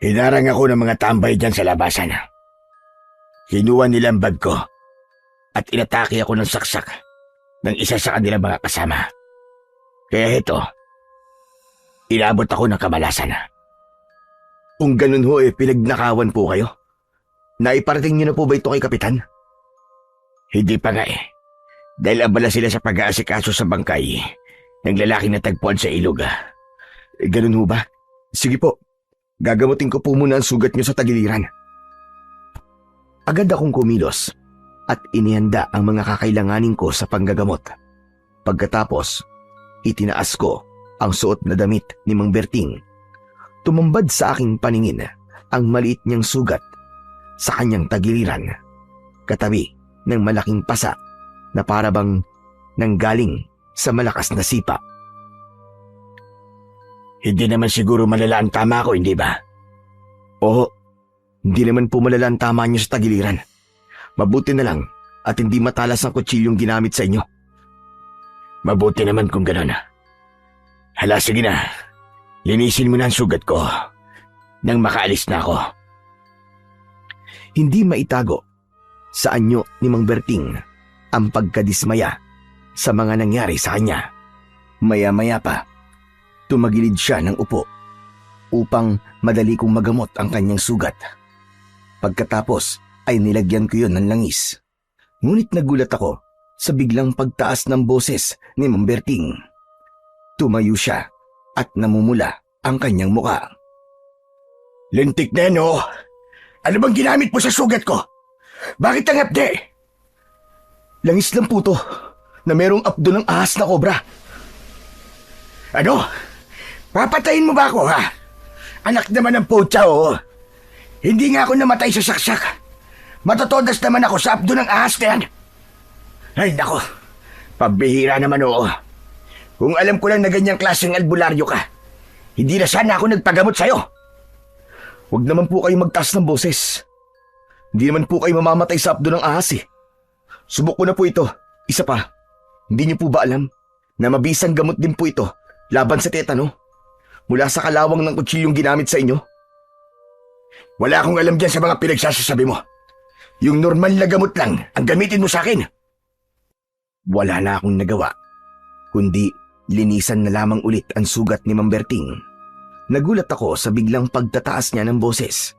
Hinarang ako ng mga tambay dyan sa labasan. Kinuha nila ang bag ko at inatake ako ng saksak ng isa sa kanilang mga kasama. Kaya ito, inabot ako ng kamalasan. Kung ganun ho pinagnakawan po kayo? Naiparating niyo na po ba ito kay Kapitan? Hindi pa nga dahil abala sila sa pag-aasikaso sa bangkay ng lalaking natagpuan sa ilog. Ganun ho ba? Sige po, gagamutin ko po muna ang sugat niyo sa tagiliran. Agad akong kumilos at inihanda ang mga kakailanganin ko sa panggagamot. Pagkatapos, itinaas ko ang suot na damit ni Mang Berting. Tumambad sa aking paningin ang maliit niyang sugat sa kanyang tagiliran, katabi ng malaking pasa na parabang nanggaling sa malakas na sipa. Hindi naman siguro malala ang tama ko, hindi ba? Oo, hindi naman po malala ang tama niyo sa tagiliran. Mabuti na lang at hindi matalas ang kutsilyong ginamit sa inyo. Mabuti naman kung gano'n. Hala, sige na. Linisin mo na ang sugat ko nang makaalis na ako. Hindi maitago sa anyo ni Mang Berting ang pagkadismaya sa mga nangyari sa kanya. Maya-maya pa, tumagilid siya ng upo upang madali kong magamot ang kanyang sugat. Pagkatapos ay nilagyan ko yun ng langis. Ngunit nagulat ako sa biglang pagtaas ng boses ni Mang Berting. Tumayo siya at namumula ang kanyang muka. Lintik na yan, oh! Ano bang ginamit mo sa sugat ko? Bakit ang hapde? Langis lang po to na merong apdo ng ahas na kobra. Ano? Papatayin mo ba ako, ha? Anak naman ng putya, oh! Hindi nga ako namatay sa saksak. Matotodas naman ako sa apdo ng ahas na yan. Ay, nako. Pambihira naman, oo. Kung alam ko lang na ganyang klaseng albularyo ka, hindi na sana ako nagpagamot sa'yo. Huwag naman po kayo magtaas ng boses. Hindi naman po kayo mamamatay sa apdo ng ahas Subok ko na po ito. Isa pa, hindi niyo po ba alam na mabisang gamot din po ito laban sa tetano mula sa kalawang ng kutsilyong ginamit sa inyo? Wala akong alam dyan sa mga pinagsasasabi mo. Yung normal na gamot lang ang gamitin mo sa akin. Wala na akong nagawa, kundi linisan na lamang ulit ang sugat ni Mang Berting. Nagulat ako sa biglang pagtataas niya ng boses,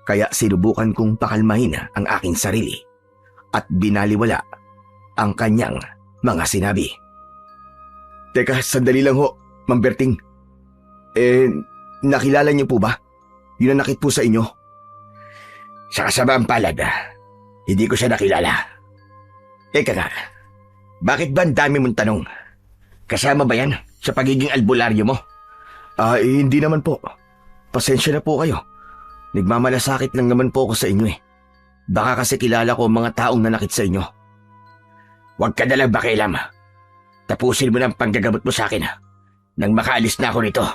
kaya sinubukan kong pakalmahin ang aking sarili at binaliwala ang kanyang mga sinabi. Teka, sandali lang ho, Mang Berting. Nakilala niyo po ba? Yung nanakit po sa inyo? Sa kasamaang palad, hindi ko siya nakilala. Teka nga, bakit ba ang dami mong tanong? Kasama ba yan sa pagiging albularyo mo? Hindi naman po. Pasensya na po kayo. Nagmamalasakit lang naman po ako sa inyo eh. Baka kasi kilala ko ang mga taong nanakit sa inyo. Huwag ka nalang bakialam. Tapusin mo ng panggagamot mo sa akin nang makaalis na ako nito.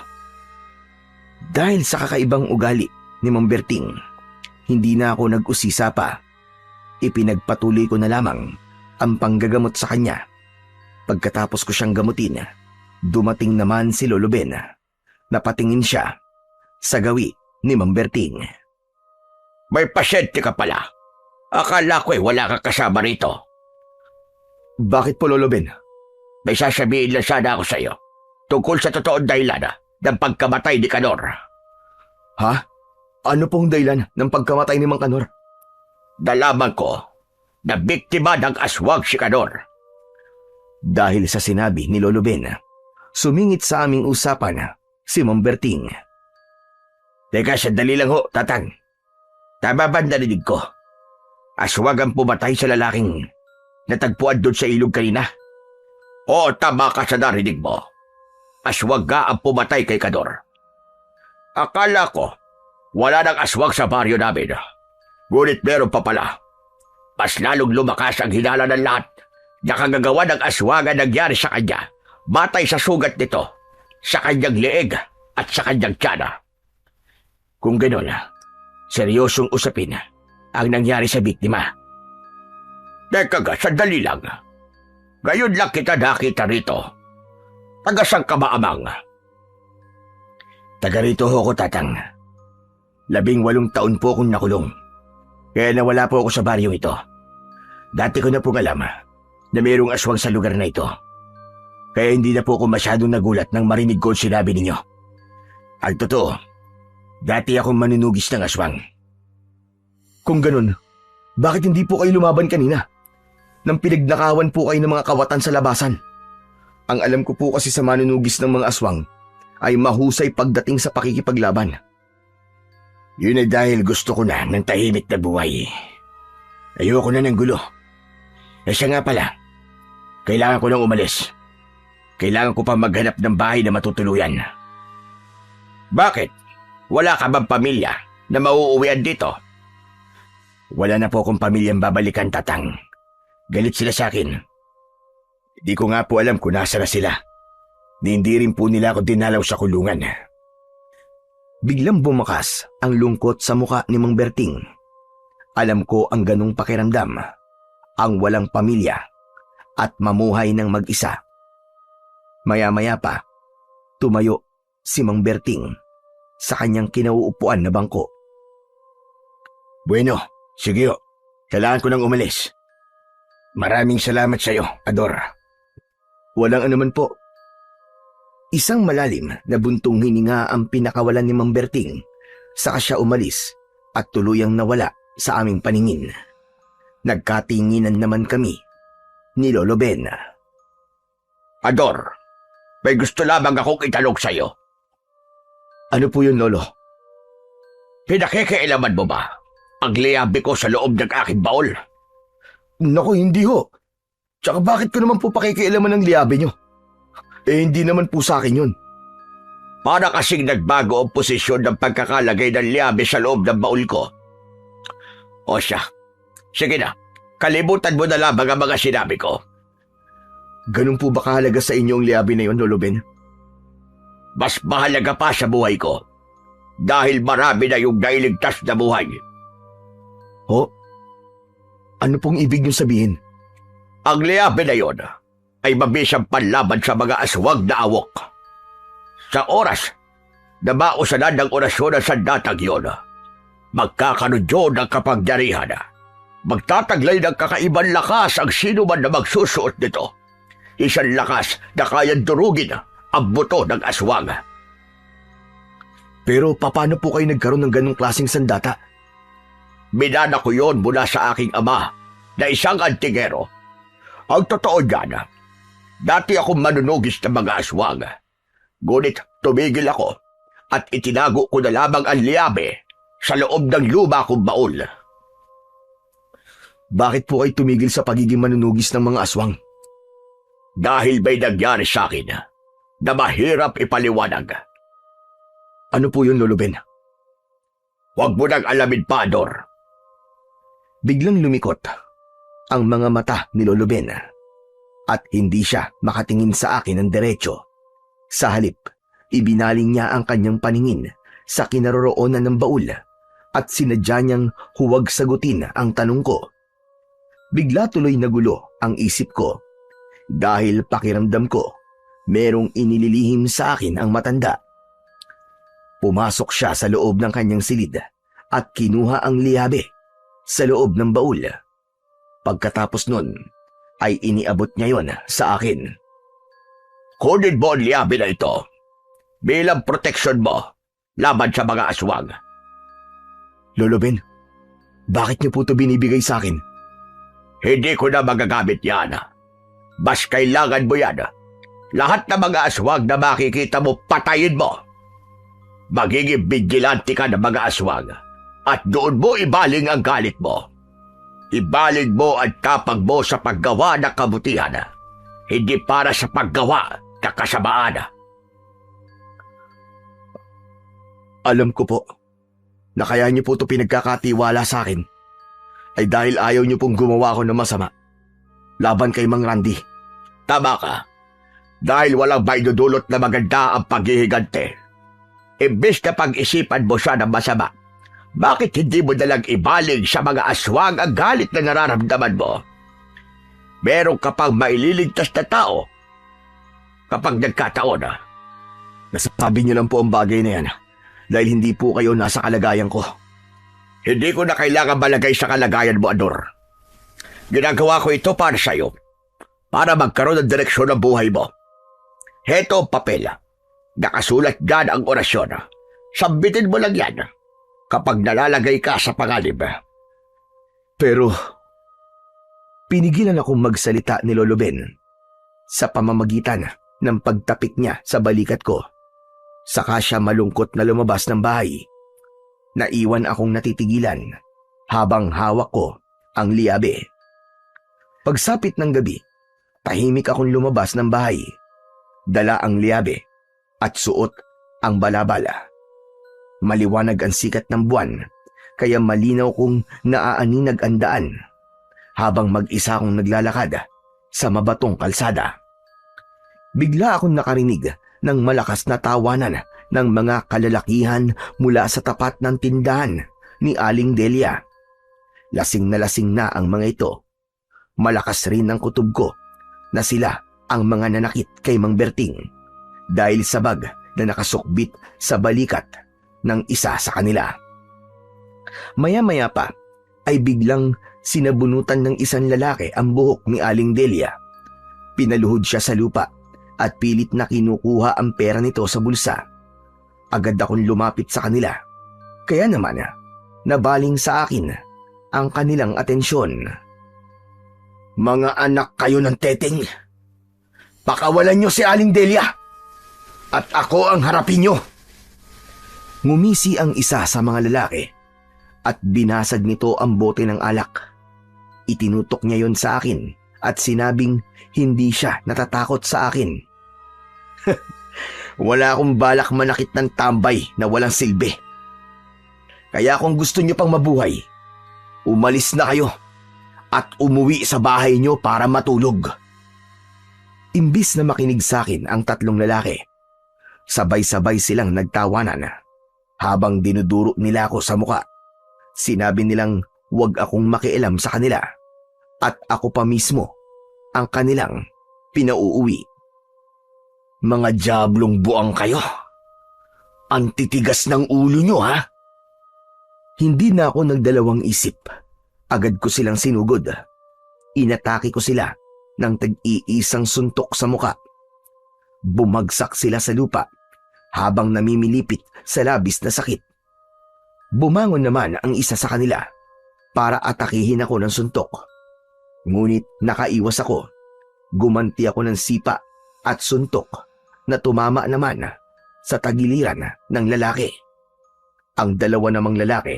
Dahil sa kakaibang ugali ni Mang Berting, hindi na ako nag-usisa pa. Ipinagpatuloy ko na lamang ang panggagamot sa kanya. Pagkatapos ko siyang gamutin, dumating naman si Lolo Ben. Napatingin siya sa gawi ni Mang Berting. May pasyente ka pala. Akala ko wala kang kasama rito. Bakit po, Lolo Ben? May sasabihin lang sana ako sa iyo tungkol sa totoong dahilan ng pagkamatay ni Kanor. Ha? Ano pong dahilan ng pagkamatay ni Mang Kanor? Nalaman ko na biktima ng aswang si Kanor. Dahil sa sinabi ni Lolo Ben, sumingit sa aming usapan si Mang Berting. Teka, sandali lang ho, Tatang. Tama ba narinig ko? Aswang ang pumatay sa lalaking natagpuan doon sa ilog kanina? Oo, tama ka sa narinig mo. Aswang nga ang pumatay kay Kanor. Akala ko, wala nang aswang sa baryo namin. Ngunit meron pa pala. Mas lalong lumakas ang hinala ng lahat na kagagawa ng aswang ang nangyari sa kanya. Matay sa sugat nito, sa kanyang leeg at sa kanyang tiyan. Kung gano'n, seryosong usapin ang nangyari sa biktima. Teka nga, sandali lang. Ngayon lang kita nakita rito. Taga saan ka ba, Amang? Taga rito ho ko, Tatang. 18 taon po akong nakulong. Kaya nawala po ako sa baryong ito. Dati ko na pong alam na mayroong aswang sa lugar na ito. Kaya hindi na po ako masyadong nagulat nang marinig ko ang sinabi ninyo. Ang totoo, dati akong manunugis ng aswang. Kung ganun, bakit hindi po kayo lumaban kanina? Nang pinagnakawan po kayo ng mga kawatan sa labasan. Ang alam ko po kasi sa manunugis ng mga aswang ay mahusay pagdating sa pakikipaglaban. Yun ay dahil gusto ko na ng tahimik na buhay. Ayoko na ng gulo. Siya nga pala, kailangan ko nang umalis. Kailangan ko pa maghanap ng bahay na matutuluyan. Bakit? Wala ka bang pamilya na mauuwian dito? Wala na po akong pamilyang babalikan, Tatang. Galit sila sa akin. Di ko nga po alam kung nasa na sila. Hindi rin po nila ako dinalaw sa kulungan. Biglang bumakas ang lungkot sa muka ni Mang Berting. Alam ko ang ganong pakiramdam, ang walang pamilya at mamuhay ng mag-isa. Maya-maya pa, tumayo si Mang Berting sa kanyang kinauupuan na bangko. Bueno, sige ho. Kailangan ko nang umalis. Maraming salamat sa iyo, Ador. Walang anuman po. Isang malalim na buntong hininga ang pinakawalan ni Mang Berting, saka siya umalis at tuluyang nawala sa aming paningin. Nagkatinginan naman kami ni Lolo Ben. Ador, may gusto lamang akong itanong sa iyo. Ano po yun, Lolo? Pinakikialaman mo ba ang liyabi ko sa loob ng aking baul? Naku, hindi ho. Tsaka bakit ko naman po pakikialaman ng liyabe nyo? Hindi naman po sa akin yun. Para kasing nagbago ang posisyon ng pagkakalagay ng liyabe sa loob ng baul ko. O siya, sige na, kalimutan mo na lamang ang mga sinabi ko. Ganun po ba kahalaga sa inyo ang liyabe na yun, Lolo Ben? Mas mahalaga pa sa buhay ko dahil marami na yung nailigtas na buhay. Ho? Ano pong ibig nyo sabihin? Ang liyabe na yon ay mabisang panlaban sa mga aswang na awok. Sa oras na mausanan ng orasyon ng sandatang yon, magkakaroon yun ng kapangyarihan. Magtataglay ng kakaibang lakas ang sino man na magsusuot nito. Isang lakas na kayang durugin ang buto ng aswang. Pero paano po kayo nagkaroon ng ganong klaseng sandata? Minana ko yon mula sa aking ama na isang antigero. Ang totoo niyan, Dati akong manunugis ng mga aswang. Ngunit tumigil ako at itinago ko na lamang ang liabe sa loob ng luma kong baul. Bakit po kayo tumigil sa pagiging manunugis ng mga aswang? Dahil may nangyari sa akin na mahirap ipaliwanag. Ano po yun, Lolo Ben? Huwag mo nang alamin pa, Ador. Biglang lumikot ang mga mata ni Lolo Ben at hindi siya makatingin sa akin ng diretso. Sa halip, ibinaling niya ang kanyang paningin sa kinaroroonan ng baul at sinadya niyang huwag sagutin ang tanong ko. Bigla tuloy nagulo ang isip ko dahil pakiramdam ko merong inililihim sa akin ang matanda. Pumasok siya sa loob ng kanyang silid at kinuha ang liabe sa loob ng baul. Pagkatapos nun, ay iniabot niya yon sa akin. Kunin mo ang liabe na ito bilang proteksyon mo laban sa mga aswang. Lolo Ben, bakit niyo po ito binibigay sa akin? Hindi ko na magagamit yan. Bas kailangan mo yan. Lahat ng mga aswang na makikita mo, patayin mo. Magiging vigilante ka ng mga aswang at doon mo ibaling ang galit mo. Ibaling mo ang tapang mo sa paggawa ng kabutihan, hindi para sa paggawa ng kasamaan. Alam ko po na kaya niyo po ito pinagkakatiwala sa akin ay dahil ayaw niyo pong gumawa ko ng masama laban kay Mang Randy. Tama ka. Dahil walang maidudulot na maganda ang paghihigante. Imbes na pag-isipan mo siya ng masama, bakit hindi mo nalang ibaling sa mga aswang ang galit na nararamdaman mo? Meron ka pang maililigtas na tao kapag nagkataon. Nasasabi niyo lang po ang bagay na yan dahil hindi po kayo nasa kalagayan ko. Hindi ko na kailangan malagay sa kalagayan mo, Ador. Ginagawa ko ito para sa'yo, para magkaroon ng direksyon ng buhay mo. Heto ang papel. Nakasulat dyan ang orasyon. Sambitin mo lang yan kapag nalalagay ka sa pangalib. Pero pinigilan akong magsalita ni Lolo Ben sa pamamagitan ng pagtapik niya sa balikat ko. Saka siya malungkot na lumabas ng bahay. Naiwan akong natitigilan habang hawak ko ang liabe. Pagsapit ng gabi, tahimik akong lumabas ng bahay. Dala ang liabe at suot ang balabala. Maliwanag ang sikat ng buwan, kaya malinaw kong naaaninag ang daan habang mag-isa akong naglalakad sa mabatong kalsada. Bigla akong nakarinig ng malakas na tawanan ng mga kalalakihan mula sa tapat ng tindahan ni Aling Delia. Lasing na ang mga ito. Malakas rin ang kutob ko na sila ang mga nanakit kay Mang Berting dahil sa bag na nakasukbit sa balikat ng isa sa kanila. Maya-maya pa ay biglang sinabunutan ng isang lalaki ang buhok ni Aling Delia. Pinaluhod siya sa lupa at pilit na kinukuha ang pera nito sa bulsa. Agad akong lumapit sa kanila. Kaya naman, nabaling sa akin ang kanilang atensyon. Mga anak kayo ng teteng, pakawalan niyo si Aling Delia at ako ang harapin niyo. Ngumisi ang isa sa mga lalaki at binasag nito ang bote ng alak. Itinutok niya yon sa akin at sinabing hindi siya natatakot sa akin. Wala akong balak manakit ng tambay na walang silbi. Kaya kung gusto niyo pang mabuhay, umalis na kayo at umuwi sa bahay niyo para matulog. Imbis na makinig sa akin ang tatlong lalaki, sabay-sabay silang nagtawanan. Habang dinuduro nila ako sa muka, sinabi nilang huwag akong makialam sa kanila at ako pa mismo ang kanilang pinauuwi. Mga diablong buang kayo. Ang titigas ng ulo nyo, ha? Hindi na ako nagdalawang isip. Agad ko silang sinugod. Inatake ko sila ng tag-iisang suntok sa muka. Bumagsak sila sa lupa habang namimilipit sa labis na sakit. Bumangon naman ang isa sa kanila para atakihin ako ng suntok. Ngunit nakaiwas ako Gumanti ako ng sipa at suntok na tumama naman sa tagiliran ng lalaki. Ang dalawa namang lalaki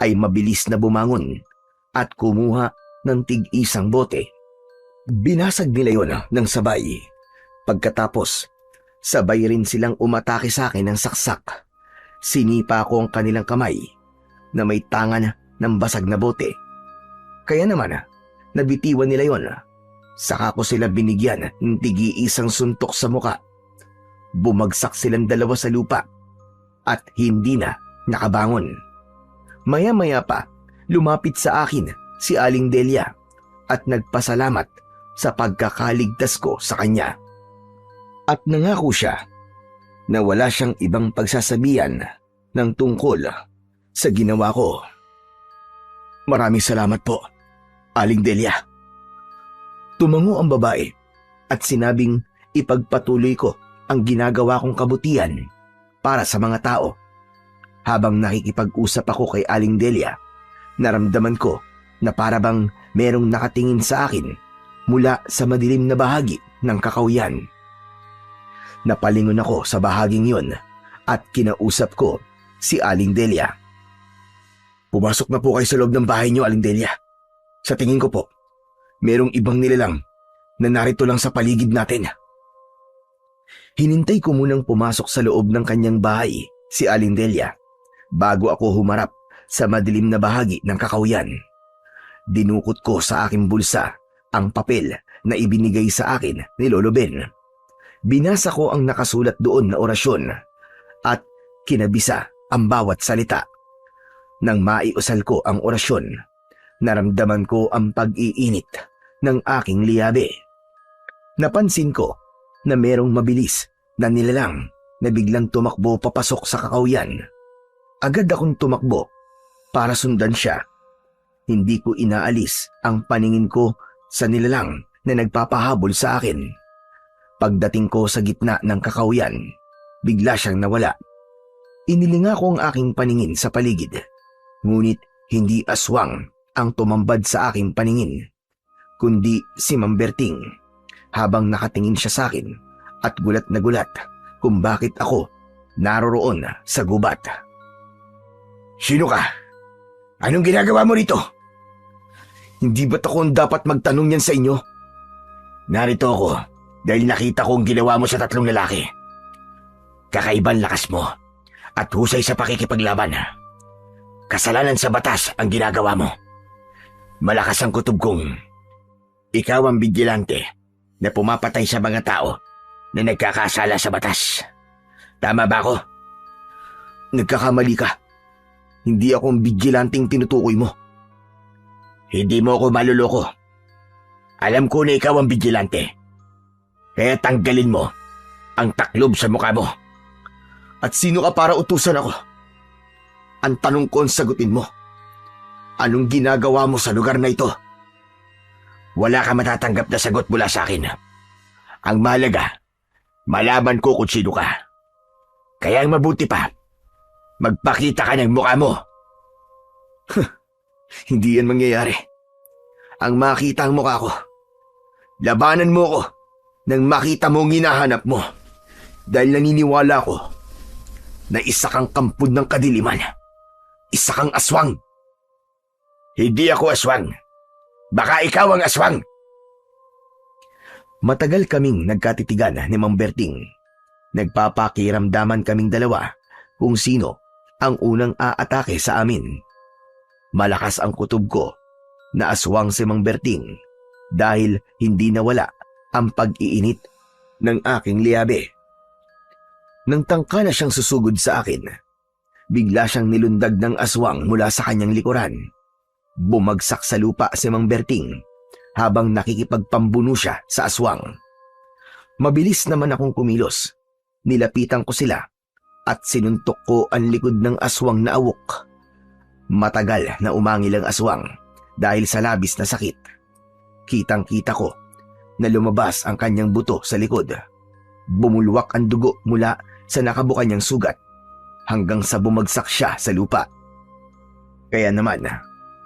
ay mabilis na bumangon at kumuha ng tig-isang bote. Binasag nila yon ng sabay. Pagkatapos, sabay rin silang umatake sa akin ng saksak. Sinipa ko ang kanilang kamay na may tangan ng basag na bote. Kaya naman, nabitiwan nila yon. Saka ko sila binigyan ng tig-iisang suntok sa muka. Bumagsak silang dalawa sa lupa at hindi na nakabangon. Maya-maya pa, lumapit sa akin si Aling Delia at nagpasalamat sa pagkakaligtas ko sa kanya. At nangako siya na wala siyang ibang pagsasabihan ng tungkol sa ginawa ko. Maraming salamat po, Aling Delia. Tumango ang babae at sinabing ipagpatuloy ko ang ginagawa kong kabutihan para sa mga tao. Habang nakikipag-usap ako kay Aling Delia, naramdaman ko na para bang merong nakatingin sa akin mula sa madilim na bahagi ng kakawyan. Napalingon ako sa bahaging yon at kinausap ko si Aling Delia. Pumasok na po kayo sa loob ng bahay niyo, Aling Delia. Sa tingin ko po, merong ibang nilalang na narito lang sa paligid natin. Hinintay ko munang pumasok sa loob ng kanyang bahay si Aling Delia bago ako humarap sa madilim na bahagi ng kakawyan. Dinukot ko sa aking bulsa ang papel na ibinigay sa akin ni Lolo Ben. Binasa ko ang nakasulat doon na orasyon at kinabisa ang bawat salita. Nang maiusal ko ang orasyon, naramdaman ko ang pag-iinit ng aking liyabe. Napansin ko na merong mabilis na nilalang na biglang tumakbo papasok sa kakawyan. Agad akong tumakbo para sundan siya. Hindi ko inaalis ang paningin ko sa nilalang na nagpapahabol sa akin. Pagdating ko sa gitna ng kakawyan, bigla siyang nawala. Inilinga ko ang aking paningin sa paligid, ngunit hindi aswang ang tumambad sa aking paningin, kundi si Mang Berting, habang nakatingin siya sa akin at gulat na gulat kung bakit ako naroroon sa gubat. Sino ka? Anong ginagawa mo rito? Hindi ba't ako ang dapat magtanong yan sa inyo? Narito ako dahil nakita ko ang ginawa mo sa tatlong lalaki. Kakaibang lakas mo at husay sa pakikipaglaban. Kasalanan sa batas ang ginagawa mo. Malakas ang kutob kong ikaw ang bigilante na pumapatay sa mga tao na nagkakasala sa batas. Tama ba ako? Nagkakamali ka. Hindi ako ang bigilanting tinutukoy mo. Hindi mo ako maluloko. Alam ko na ikaw ang bigilante. Kaya tanggalin mo ang taklob sa mukha mo. At sino ka para utusan ako? Ang tanong ko ang sagutin mo. Anong ginagawa mo sa lugar na ito? Wala ka matatanggap na sagot mula sa akin. Ang mahalaga, malaman ko kung sino ka. Kaya ang mabuti pa, magpakita ka ng mukha mo. Hindi yan mangyayari. Ang makita ang mukha ko, labanan mo ko nang makita mo ang hinahanap mo. Dahil naniniwala ko na isa kang kampod ng kadiliman. Isa kang aswang. Hindi ako aswang. Baka ikaw ang aswang. Matagal kaming nagkatitigan ni Mang Berting. Nagpapakiramdaman kaming dalawa kung sino ang unang aatake sa amin. Malakas ang kutob ko na aswang si Mang Berting dahil hindi nawala ang pag-iinit ng aking liyabe. Nang tangka na siyang susugod sa akin, bigla siyang nilundag ng aswang mula sa kanyang likuran. Bumagsak sa lupa si Mang Berting habang nakikipagpambuno siya sa aswang. Mabilis naman akong kumilos. Nilapitan ko sila at sinuntok ko ang likod ng aswang na awok. Matagal na umangil ang aswang dahil sa labis na sakit. Kitang-kita ko na lumabas ang kanyang buto sa likod. Bumulwak ang dugo mula sa nakabuka niyang sugat hanggang sa bumagsak siya sa lupa. Kaya naman,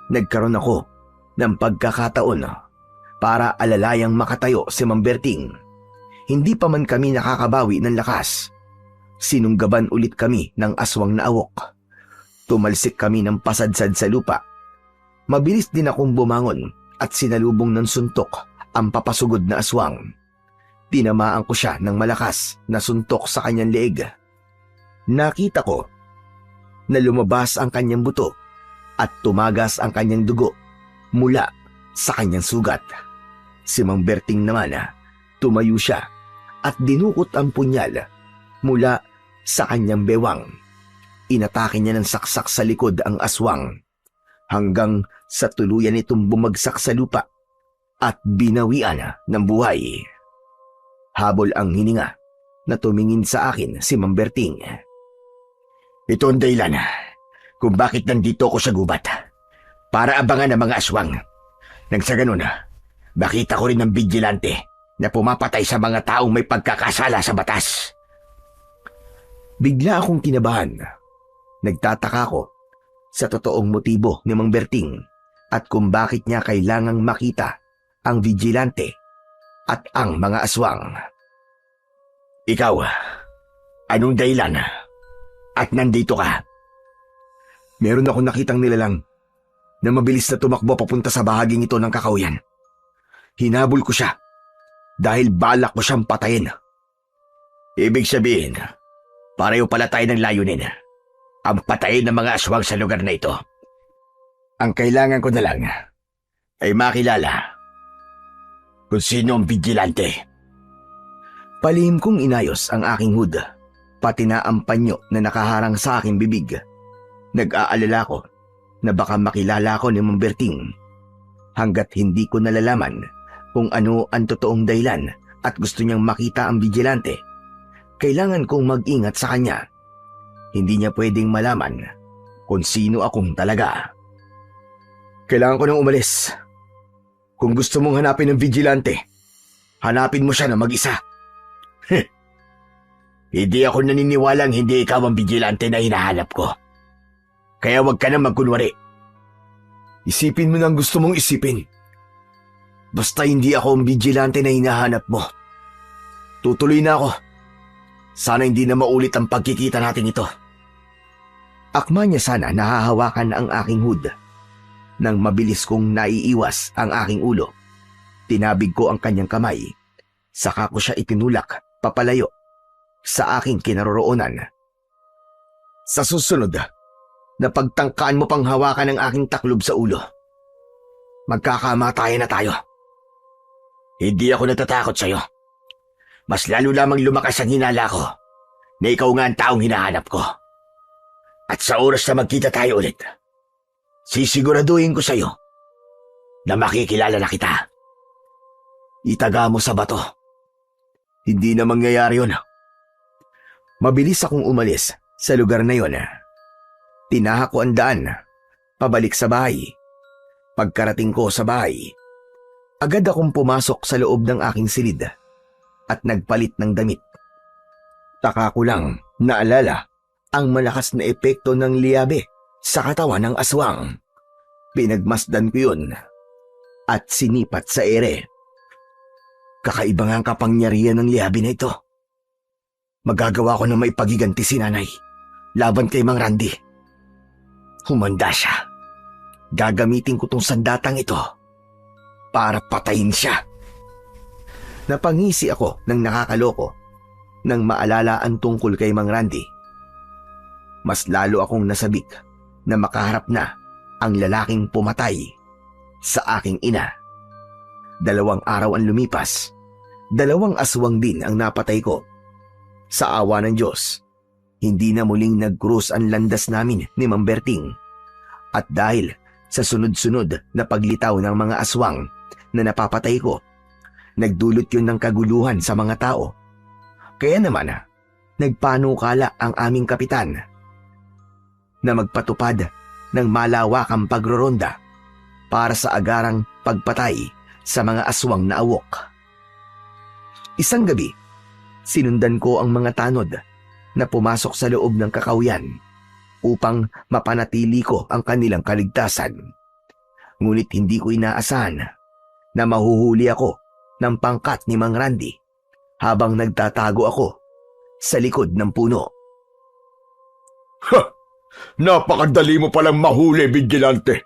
nagkaroon ako ng pagkakataon para alalayang makatayo si Mang Berting. Hindi pa man kami nakakabawi ng lakas. Sinunggaban ulit kami ng aswang na awok. Tumalsik kami ng pasadsad sa lupa. Mabilis din akong bumangon at sinalubong ng suntok ang papasugod na aswang. Tinamaan ko siya ng malakas na suntok sa kanyang leeg. Nakita ko na lumabas ang kanyang buto at tumagas ang kanyang dugo mula sa kanyang sugat. Si Mang Berting naman, tumayo siya at dinukot ang punyal mula sa kanyang bewang. Inatake niya ng saksak sa likod ang aswang hanggang sa tuluyan itong bumagsak sa lupa at binawian ng buhay. Habol ang hininga na tumingin sa akin si Mang Berting. Ito ang dahilan kung bakit nandito ako sa gubat. Para abangan ang mga aswang. Nang sa ganun, makita ko rin ng vigilante na pumapatay sa mga taong may pagkakasala sa batas. Bigla akong kinabahan. Nagtataka ko sa totoong motibo ni Mang Berting at kung bakit niya kailangang makita ang vigilante at ang mga aswang. Ikaw, anong dahilan at nandito ka? Meron akong nakitang nilalang na mabilis na tumakbo papunta sa bahaging ito ng kakahuyan. Hinabol ko siya dahil balak ko siyang patayin. Ibig sabihin, pareho pala tayo ng layunin. Ang patayin ng mga aswang sa lugar na ito. Ang kailangan ko na lang ay makilala kung sino ang vigilante. Palihim kong inayos ang aking hood, pati na ang panyo na nakaharang sa aking bibig. Nag-aalala ko na baka makilala ko ni Mang Berting. Hanggat hindi ko nalalaman kung ano ang totoong dahilan at gusto niyang makita ang vigilante, kailangan kong mag-ingat sa kanya. Hindi niya pwedeng malaman kung sino akong talaga. Kailangan ko nang umalis. Kung gusto mong hanapin ng vigilante, hanapin mo siya na mag-isa. Hindi ako naniniwalang hindi ikaw ang vigilante na hinahanap ko. Kaya huwag ka na magkunwari. Isipin mo nang gusto mong isipin. Basta hindi ako ang vigilante na hinahanap mo. Tutuloy na ako. Sana hindi na maulit ang pagkikita natin ito. Akma niya sana nahahawakan ang aking hood. Nang mabilis kong naiiwas ang aking ulo, tinabig ko ang kanyang kamay. Saka ko siya itinulak papalayo sa aking kinaroroonan. Sa susunod, na pagtangkaan mo pang hawakan ang aking taklob sa ulo, magkakamatayan na tayo. Hindi ako natatakot sa'yo. Mas lalo lamang lumakas ang hinala ko na ikaw nga ang taong hinahanap ko. At sa oras na magkita tayo ulit, sisiguraduhin ko sa'yo na makikilala na kita. Itaga mo sa bato. Hindi na mangyayari yun. Mabilis akong umalis sa lugar na yon. Tinahak ko ang daan, pabalik sa bahay. Pagkarating ko sa bahay, agad akong pumasok sa loob ng aking silid at nagpalit ng damit. Taka ko lang naalala ang malakas na epekto ng liabe sa katawan ng aswang. Pinagmasdan ko yun at sinipat sa ere. Kakaiba nga ang kapangyarihan ng liabe na ito. Magagawa ko na maipagiganti si nanay laban kay Mang Randy. Humanda siya. Gagamitin ko tong sandatang ito para patayin siya. Napangisi ako ng nakakaloko nang maalala ang tungkol kay Mang Randy. Mas lalo akong nasabik na makaharap na ang lalaking pumatay sa aking ina. 2 araw ang lumipas. 2 aswang din ang napatay ko. Sa awa ng Diyos, hindi na muling nag-cruise ang landas namin ni Mang Berting. At dahil sa sunod-sunod na paglitaw ng mga aswang na napapatay ko, nagdulot yun ng kaguluhan sa mga tao. Kaya naman, nagpanukala ang aming kapitan na magpatupad ng malawakang pagroronda para sa agarang pagpatay sa mga aswang na awok. Isang gabi, sinundan ko ang mga tanod na pumasok sa loob ng kakahuyan upang mapanatili ko ang kanilang kaligtasan. Ngunit hindi ko inaasahan na mahuhuli ako ng pangkat ni Mang Randy habang nagtatago ako sa likod ng puno. Ha! Napakadali mo palang mahuli, Vigilante.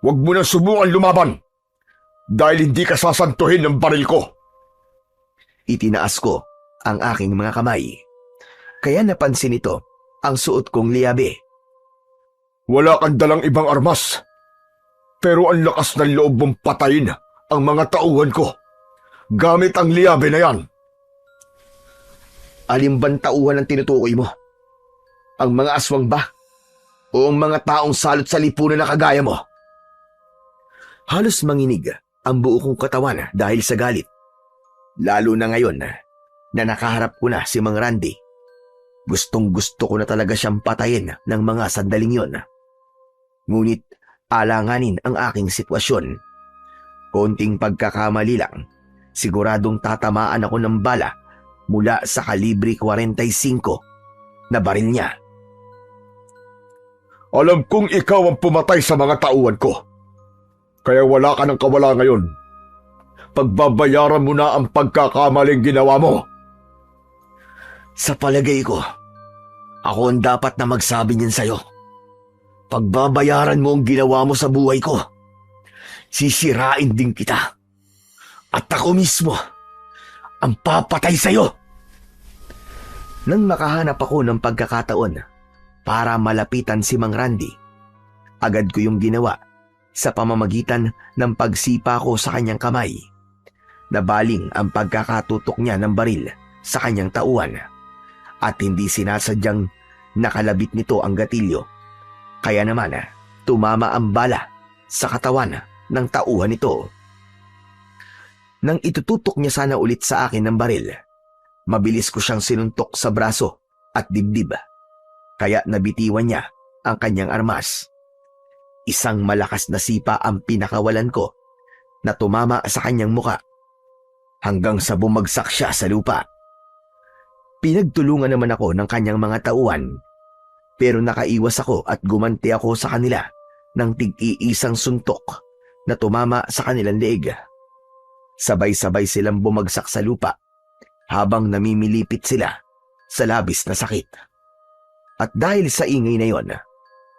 Huwag mo na subukan lumaban dahil hindi ka sasantuhin ng baril ko. Itinaas ko ang aking mga kamay. Kaya napansin nito ang suot kong liyabe. Wala kang dalang ibang armas. Pero ang lakas ng loob mong patayin ang mga tauhan ko gamit ang liyabe na yan. Alin bang tauhan ang tinutukoy mo? Ang mga aswang ba? O ang mga taong salot sa lipunan na kagaya mo? Halos manginig ang buo kong katawan dahil sa galit. Lalo na ngayon na nakaharap ko na si Mang Randy. Gustong gusto ko na talaga siyang patayin ng mga sandaling yon. Ngunit alanganin ang aking sitwasyon. Konting pagkakamali lang, siguradong tatamaan ako ng bala mula sa kalibre 45 na baril niya. Alam kong ikaw ang pumatay sa mga tauhan ko. Kaya wala ka ng kawala ngayon. Pagbabayaran mo na ang pagkakamaling ginawa mo. Sa palagay ko, ako ang dapat na magsabi niyan sa'yo. Pagbabayaran mo ang ginawa mo sa buhay ko, sisirain din kita. At ako mismo ang papatay sa'yo. Nang makahanap ako ng pagkakataon para malapitan si Mang Randy, agad ko yung ginawa sa pamamagitan ng pagsipa ko sa kanyang kamay. Nabaling ang pagkakatutok niya ng baril sa kanyang tauhan at hindi sinasadyang nakalabit nito ang gatilyo. Kaya naman tumama ang bala sa katawan ng tauhan nito. Nang itututok niya sana ulit sa akin ng baril, mabilis ko siyang sinuntok sa braso at dibdib. Kaya nabitiwan niya ang kanyang armas. Isang malakas na sipa ang pinakawalan ko na tumama sa kanyang muka hanggang sa bumagsak siya sa lupa. Pinagtulungan naman ako ng kanyang mga tauhan, pero nakaiwas ako at gumanti ako sa kanila ng tig-iisang suntok na tumama sa kanilang leeg. Sabay-sabay silang bumagsak sa lupa habang namimilipit sila sa labis na sakit. At dahil sa ingay na yon,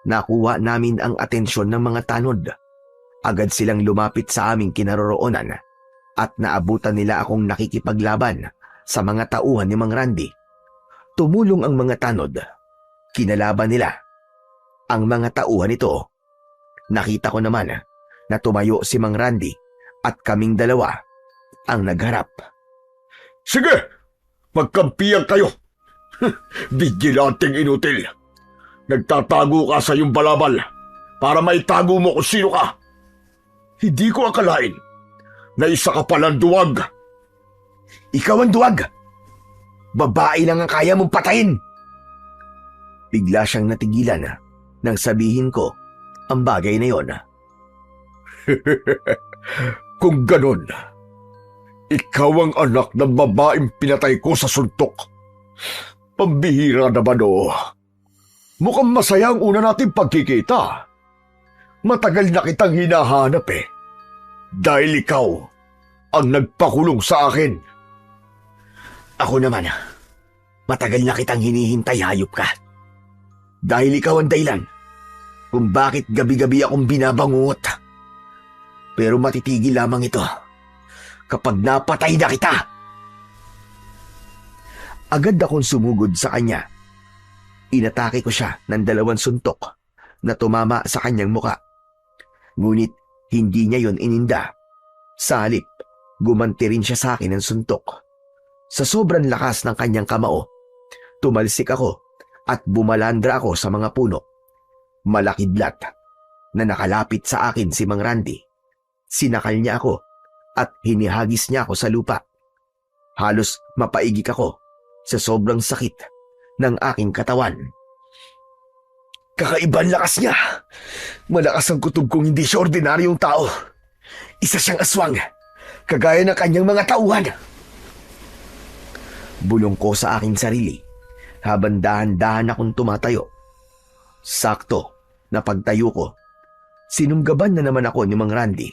nakuha namin ang atensyon ng mga tanod. Agad silang lumapit sa aming kinaroroonan at naabutan nila akong nakikipaglaban sa mga tauhan ni Mang Randy. Tumulong ang mga tanod. Kinalaban nila ang mga tauhan nito. Nakita ko naman na tumayo si Mang Randy at kaming dalawa ang nagharap. Sige, magkampiyan kayo. Vigilanteng inutil. Nagtatago ka sa iyong balabal para maitago mo kung sino ka. Hindi ko akalain na isa ka palang duwag. Ikaw ang duwag. Babae lang ang kaya mong patayin. Bigla siyang natigilan nang sabihin ko ang bagay na yon. Kung ganon, ikaw ang anak ng babaeng pinatay ko sa suntok. Pambihira naman o. Mukhang masaya ang una nating pagkikita. Matagal na kitang hinahanap eh. Dahil ikaw ang nagpakulong sa akin. Ako naman, matagal na kitang hinihintay, hayop ka. Dahil ikaw ang dahilan kung bakit gabi-gabi akong binabangungot. Pero matitigil lamang ito kapag napatay na kita. Agad akong sumugod sa kanya. Inatake ko siya ng 2 suntok na tumama sa kanyang muka. Ngunit hindi niya yon ininda. Sa halip, gumanti rin siya sa akin ng suntok. Sa sobrang lakas ng kanyang kamao, tumalsik ako at bumalandra ako sa mga puno. Malakidlat na nakalapit sa akin si Mang Randy. Sinakal niya ako at hinihagis niya ako sa lupa. Halos mapaigik ako sa sobrang sakit ng aking katawan. Kakaibang lakas niya. Malakas ang kutob kong hindi siya ordinaryong tao. Isa siyang aswang, kagaya ng kanyang mga tauhan. Bulong ko sa aking sarili habang dahan-dahan akong tumatayo. Sakto na pagtayo ko, sinunggaban na naman ako ni Mang Randy.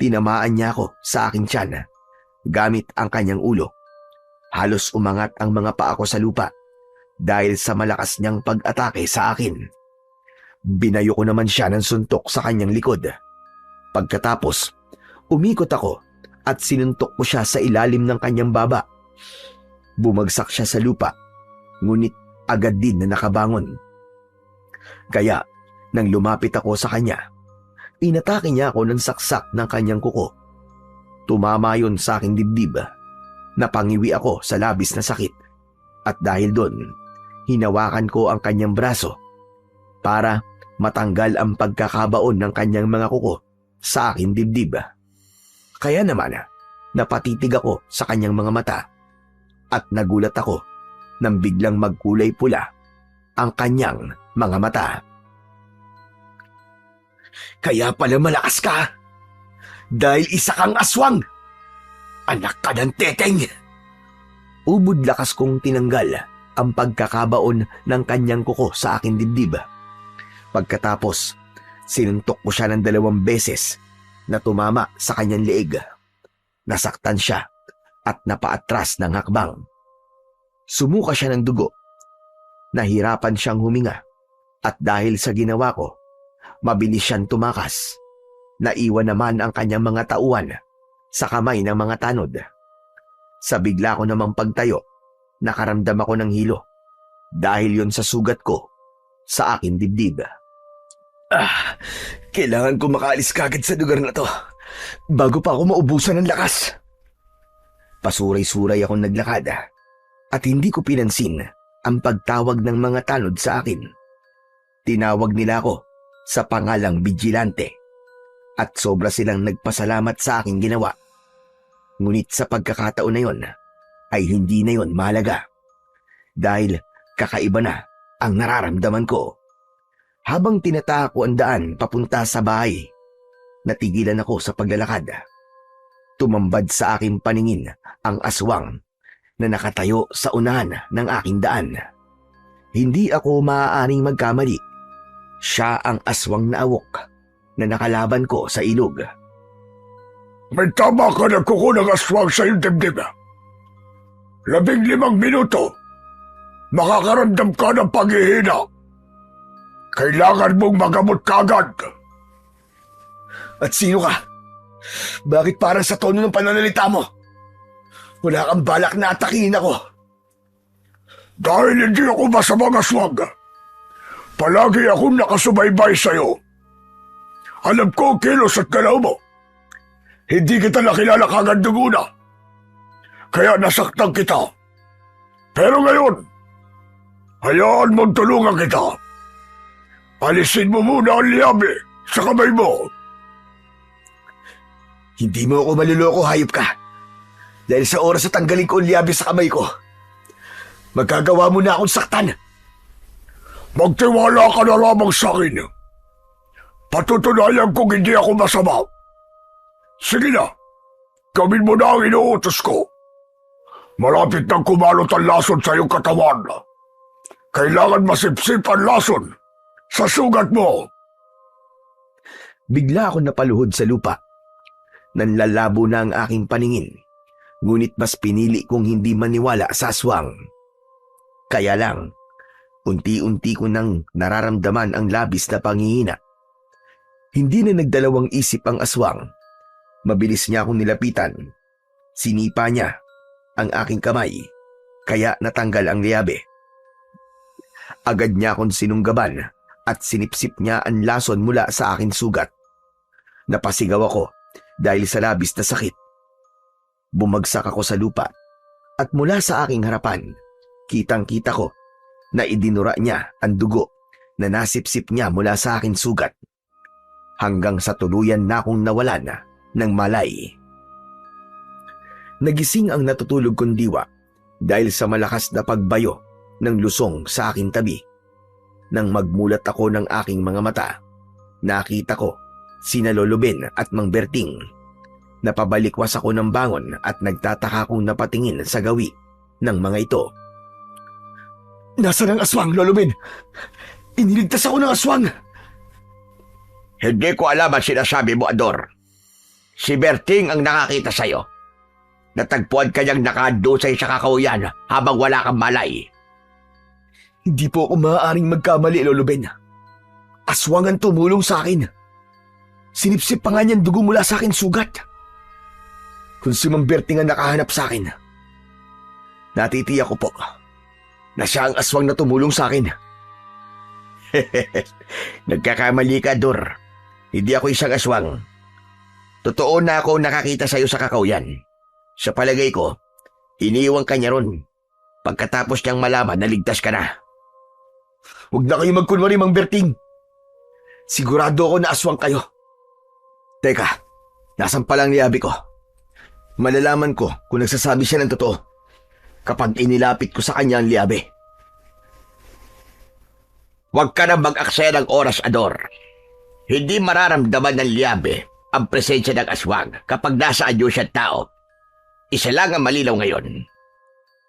Tinamaan niya ako sa aking tiyan gamit ang kanyang ulo. Halos umangat ang mga paa ko sa lupa dahil sa malakas niyang pag-atake sa akin. Binayo ko naman siya ng suntok sa kanyang likod. Pagkatapos, umikot ako at sinuntok ko siya sa ilalim ng kanyang baba. Bumagsak siya sa lupa, ngunit agad din na nakabangon. Kaya, nang lumapit ako sa kanya, inatake niya ako ng saksak ng kanyang kuko. Tumama yun sa aking dibdib. Napangiwi ako sa labis na sakit. At dahil doon, hinawakan ko ang kanyang braso para matanggal ang pagkakabaon ng kanyang mga kuko sa aking dibdib. Kaya naman, napatitig ako sa kanyang mga mata at nagulat ako nang biglang magkulay pula ang kanyang mga mata. Kaya pala malakas ka dahil isa kang aswang. Anak ka ng teteng. Ubod lakas kong tinanggal ang pagkakabaon ng kanyang kuko sa aking dibdib. Pagkatapos, sinuntok ko siya ng 2 beses na tumama sa kanyang leeg. Nasaktan siya at napaatras ng hakbang. Sumuka siya ng dugo. Nahirapan siyang huminga at dahil sa ginawa ko, mabilis siyang tumakas. Naiwan naman ang kanyang mga tauhan sa kamay ng mga tanod. Sa bigla ko namang pagtayo, nakaramdam ako ng hilo dahil yon sa sugat ko sa aking dibdib. Kailangan ko makaalis kagad sa lugar na to bago pa ako maubusan ng lakas. Pasuray-suray akong naglakad at hindi ko pinansin ang pagtawag ng mga tanod sa akin. Tinawag nila ako sa pangalang Vigilante at sobra silang nagpasalamat sa aking ginawa. Ngunit sa pagkakataon na yon ay hindi na yon mahalaga dahil kakaiba na ang nararamdaman ko. Habang tinatako ang daan papunta sa bahay, natigilan ako sa paglalakad. Tumambad sa aking paningin ang aswang na nakatayo sa unahan ng aking daan. Hindi ako maaaring magkamali. Siya ang aswang na awok na nakalaban ko sa ilog. May tama ka na kuko ng aswang sa iyong dibdib. 15 minuto, makakaramdam ka ng paghihina. Kailangan mong magamot kagad. At sino ka? Bakit parang sa tono ng pananalita mo? Wala kang balak na atakihin ako. Dahil hindi ako masamang aswang, palagi akong nakasubaybay sa'yo. Alam ko ang kilos at galaw mo. Hindi kita nakilala kagad nung una, kaya nasaktan kita. Pero ngayon, hayaan mong tulungan kita. Alisin mo muna ang liyabi sa kamay mo. Hindi mo ako maluloko, hayop ka. Dahil sa oras na tanggalin ko ang liyabi sa kamay ko, magagawa mo na akong saktan. Magtiwala ka na lamang sa akin. Patutunayan kong hindi ako masama. Sige na, gawin mo na ang inuutos ko. Malapit nang kumalot ang lason sa iyong katawan. Kailangan masipsip ang lason sa sugat mo. Bigla ako napaluhod sa lupa. Nanlalabo na ang aking paningin, ngunit mas pinili kong hindi maniwala sa aswang. Kaya lang, unti-unti ko nang nararamdaman ang labis na panghihina. Hindi na nagdalawang isip ang aswang. Mabilis niya akong nilapitan. Sinipa niya ang aking kamay, kaya natanggal ang liyabe. Agad niya akong sinunggaban at sinipsip niya ang lason mula sa aking sugat. Napasigaw ako dahil sa labis na sakit. Bumagsak ako sa lupa at mula sa aking harapan, kitang-kita ko na idinura niya ang dugo na nasipsip niya mula sa aking sugat. Hanggang sa tuluyan na akong nawalan ng malay. Nagising ang natutulog kong diwa dahil sa malakas na pagbayo ng lusong sa aking tabi. Nang magmulat ako ng aking mga mata, nakita ko sina Lolo Ben at Mang Berting. Napabalikwas ako ng bangon at nagtataka kong napatingin sa gawi ng mga ito. Nasaan ang aswang, Lolo Ben? Iniligtas ako ng aswang! Hindi ko alam ang sinasabi mo, Ador. Si Berting ang nakakita sa'yo. Natagpuan ka niyang nakadusay sa kakauyan habang wala kang malay. Hindi po ako maaaring magkamali, Lolo Ben. Aswang ang tumulong sa akin. Sinipsip pa nga niyang dugo mula sa akin sugat. Kung si Mang Berting ang nakahanap sa akin, natitiyak ko po na siya ang aswang na tumulong sa akin. Nagkakamali ka, Dor. Hindi ako isang aswang. Totoo na ako nakakita sa'yo sa kakauyan. Sa palagay ko, iniwan ka niya ron. Pagkatapos niyang malaman na ligtas ka na. Huwag na kayo magkunwari, Mang Berting. Sigurado ako na aswang kayo. Teka, nasan pa lang liabi ko? Malalaman ko kung nagsasabi siya ng totoo kapag inilapit ko sa kanya ang liabi. Huwag ka na mag-aksaya ng oras, Ador. Hindi mararamdaman ng liabe ang presensya ng aswang kapag nasa anyo siyang tao. Isa lang ang malinaw ngayon.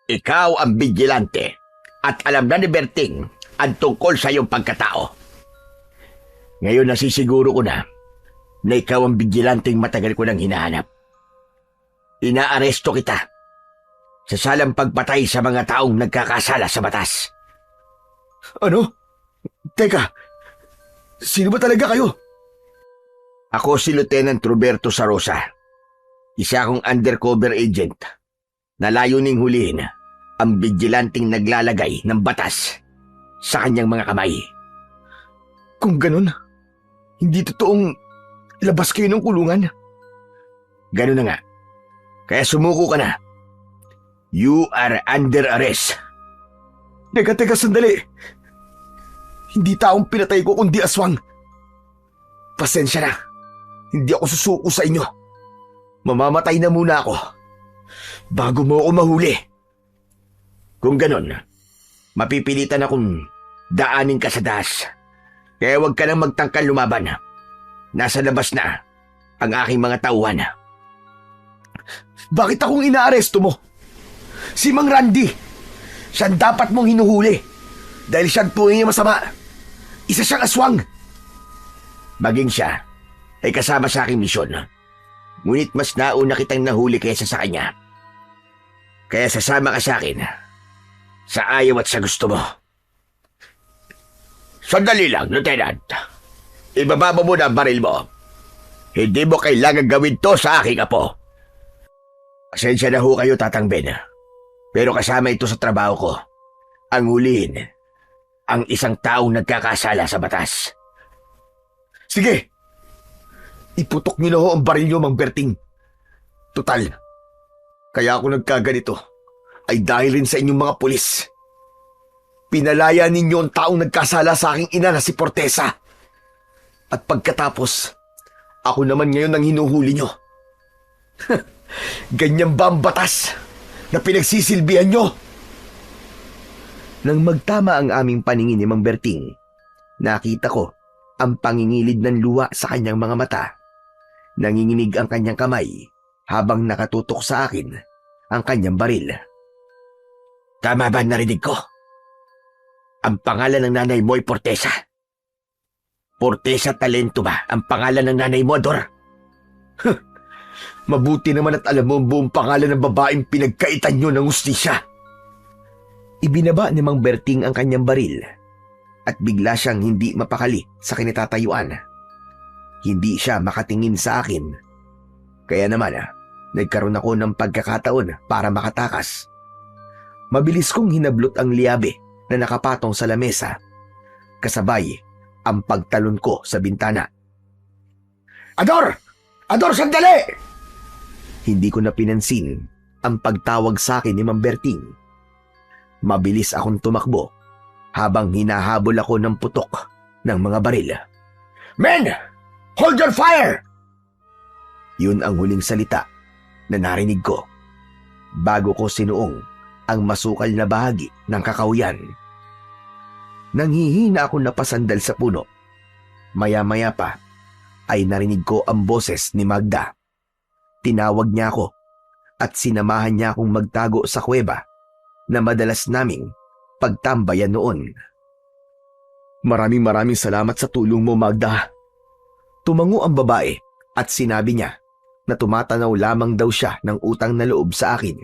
Ikaw ang vigilante at alam na ni Berting ang tungkol sa iyong pagkatao. Ngayon nasisiguro ko na ikaw ang vigilanteng matagal ko nang hinahanap. Inaaresto kita sa salang pagpatay sa mga taong nagkakasala sa batas. Ano? Teka, sino ba talaga kayo? Ako si Lieutenant Roberto Sarosa. Isa akong undercover agent na layuning hulihin ang vigilanteng naglalagay ng batas sa kanyang mga kamay. Kung ganun, hindi totoong labas kayo ng kulungan. Ganun na nga. Kaya sumuko ka na. You are under arrest. Teka, sandali. Hindi taong pinatay ko kundi aswang. Pasensya na. Hindi ako susuko sa inyo. Mamamatay na muna ako bago mo ako mahuli. Kung ganun, mapipilitan akong daanin ka sa dahas. Kaya huwag ka nang magtangkal lumaban. Nasa labas na ang aking mga tauhan. Bakit akong inaaresto mo? Si Mang Randy, siyang dapat mong hinuhuli dahil siyang tunay na masama. Isa siyang aswang. Maging siya ay kasama sa aking misyon. Ngunit mas nauna kitang nahuli kaysa sa kanya. Kaya sasama ka sa akin sa ayaw at sa gusto mo. Sandali lang, Lieutenant. Ibababa mo na ang baril mo. Hindi mo kailangan gawin to sa aking apo. Pasensya na ho kayo, Tatang Ben. Pero kasama ito sa trabaho ko. Ang hulihin ang isang taong nagkakasala sa batas. Sige, iputok niyo na ho ang baril niyo, Mang Berting. Tutal, kaya ako nagkaganito ay dahil rin sa inyong mga pulis. Pinalaya ninyo ang taong nagkasala sa aking ina na si Fortesa. At pagkatapos, ako naman ngayon ang hinuhuli nyo. Ganyan ba ang batas na pinagsisilbihan nyo? Nang magtama ang aming paningin ni Mang Berting, nakita ko ang pangingilid ng luha sa kanyang mga mata. Nanginginig ang kanyang kamay habang nakatutok sa akin ang kanyang baril. Tama ba narinig ko? Ang pangalan ng nanay mo ay Fortesa. Fortesa Talento ba ang pangalan ng nanay mo, Dor? Mabuti naman at alam mo ang buong pangalan ng babaeng pinagkaitan nyo ng ustisya. Ibinaba ni Mang Berting ang kanyang baril at bigla siyang hindi mapakali sa kinatatayuan. Hindi siya makatingin sa akin. Kaya naman, nagkaroon ako ng pagkakataon para makatakas. Mabilis kong hinablot ang liabe na nakapatong sa lamesa, kasabay ang pagtalon ko sa bintana. Ador! Ador, sandali! Hindi ko na pinansin ang pagtawag sa akin ni Mang Berting. Mabilis akong tumakbo habang hinahabol ako ng putok ng mga baril. Men! Hold your fire! Yun ang huling salita na narinig ko bago ko sinuong ang masukal na bahagi ng kakauyan. Nanghihina ako napasandal sa puno. Maya-maya pa ay narinig ko ang boses ni Magda. Tinawag niya ako at sinamahan niya akong magtago sa kuweba na madalas naming pagtambayan noon. Maraming salamat sa tulong mo, Magda. Tumango ang babae at sinabi niya na tumatanaw lamang daw siya ng utang na loob sa akin.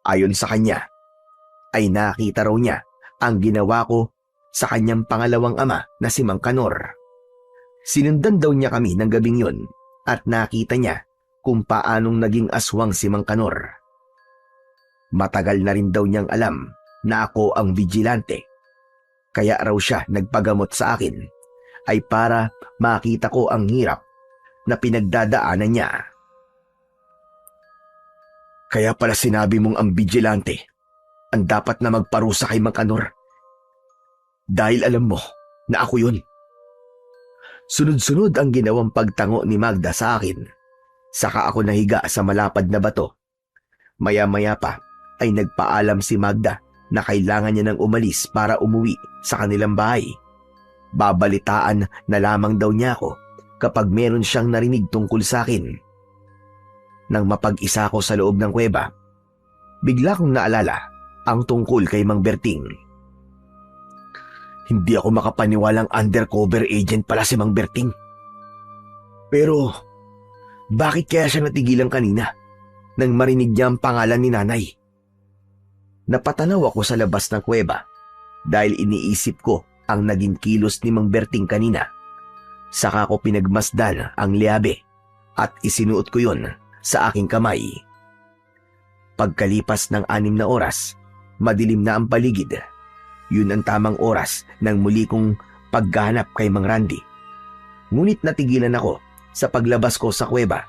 Ayon sa kanya, ay nakita raw niya ang ginawa ko sa kanyang pangalawang ama na si Mang Kanor. Sinundan daw niya kami ng gabing yun at nakita niya kung paanong naging aswang si Mang Kanor. Matagal na rin daw niyang alam na ako ang vigilante. Kaya raw siya nagpagamot sa akin ay para makita ko ang hirap na pinagdadaanan niya. Kaya pala sinabi mong ang vigilante ang dapat na magparusa kay Mang Kanor. Dahil alam mo na ako yun. Sunod-sunod ang ginawang pagtango ni Magda sa akin. Saka ako nahiga sa malapad na bato. Maya-maya pa ay nagpaalam si Magda na kailangan niya nang umalis para umuwi sa kanilang bahay. Babalitaan na lamang daw niya ako kapag meron siyang narinig tungkol sa akin. Nang mapag-isa ko sa loob ng kuweba, bigla kong naalala ang tungkol kay Mang Berting. Hindi ako makapaniwalang undercover agent pala si Mang Berting. Pero bakit kaya siya natigilan kanina nang marinig niya ang pangalan ni Nanay? Napatanaw ako sa labas ng kuweba dahil iniisip ko ang naging kilos ni Mang Berting kanina. Saka ko pinagmasdan ang liabe at isinuot ko yon sa aking kamay. Pagkalipas ng 6 na oras, madilim na ang paligid. Yun ang tamang oras ng muli kong pagganap kay Mang Randy. Ngunit natigilan ako sa paglabas ko sa kuweba.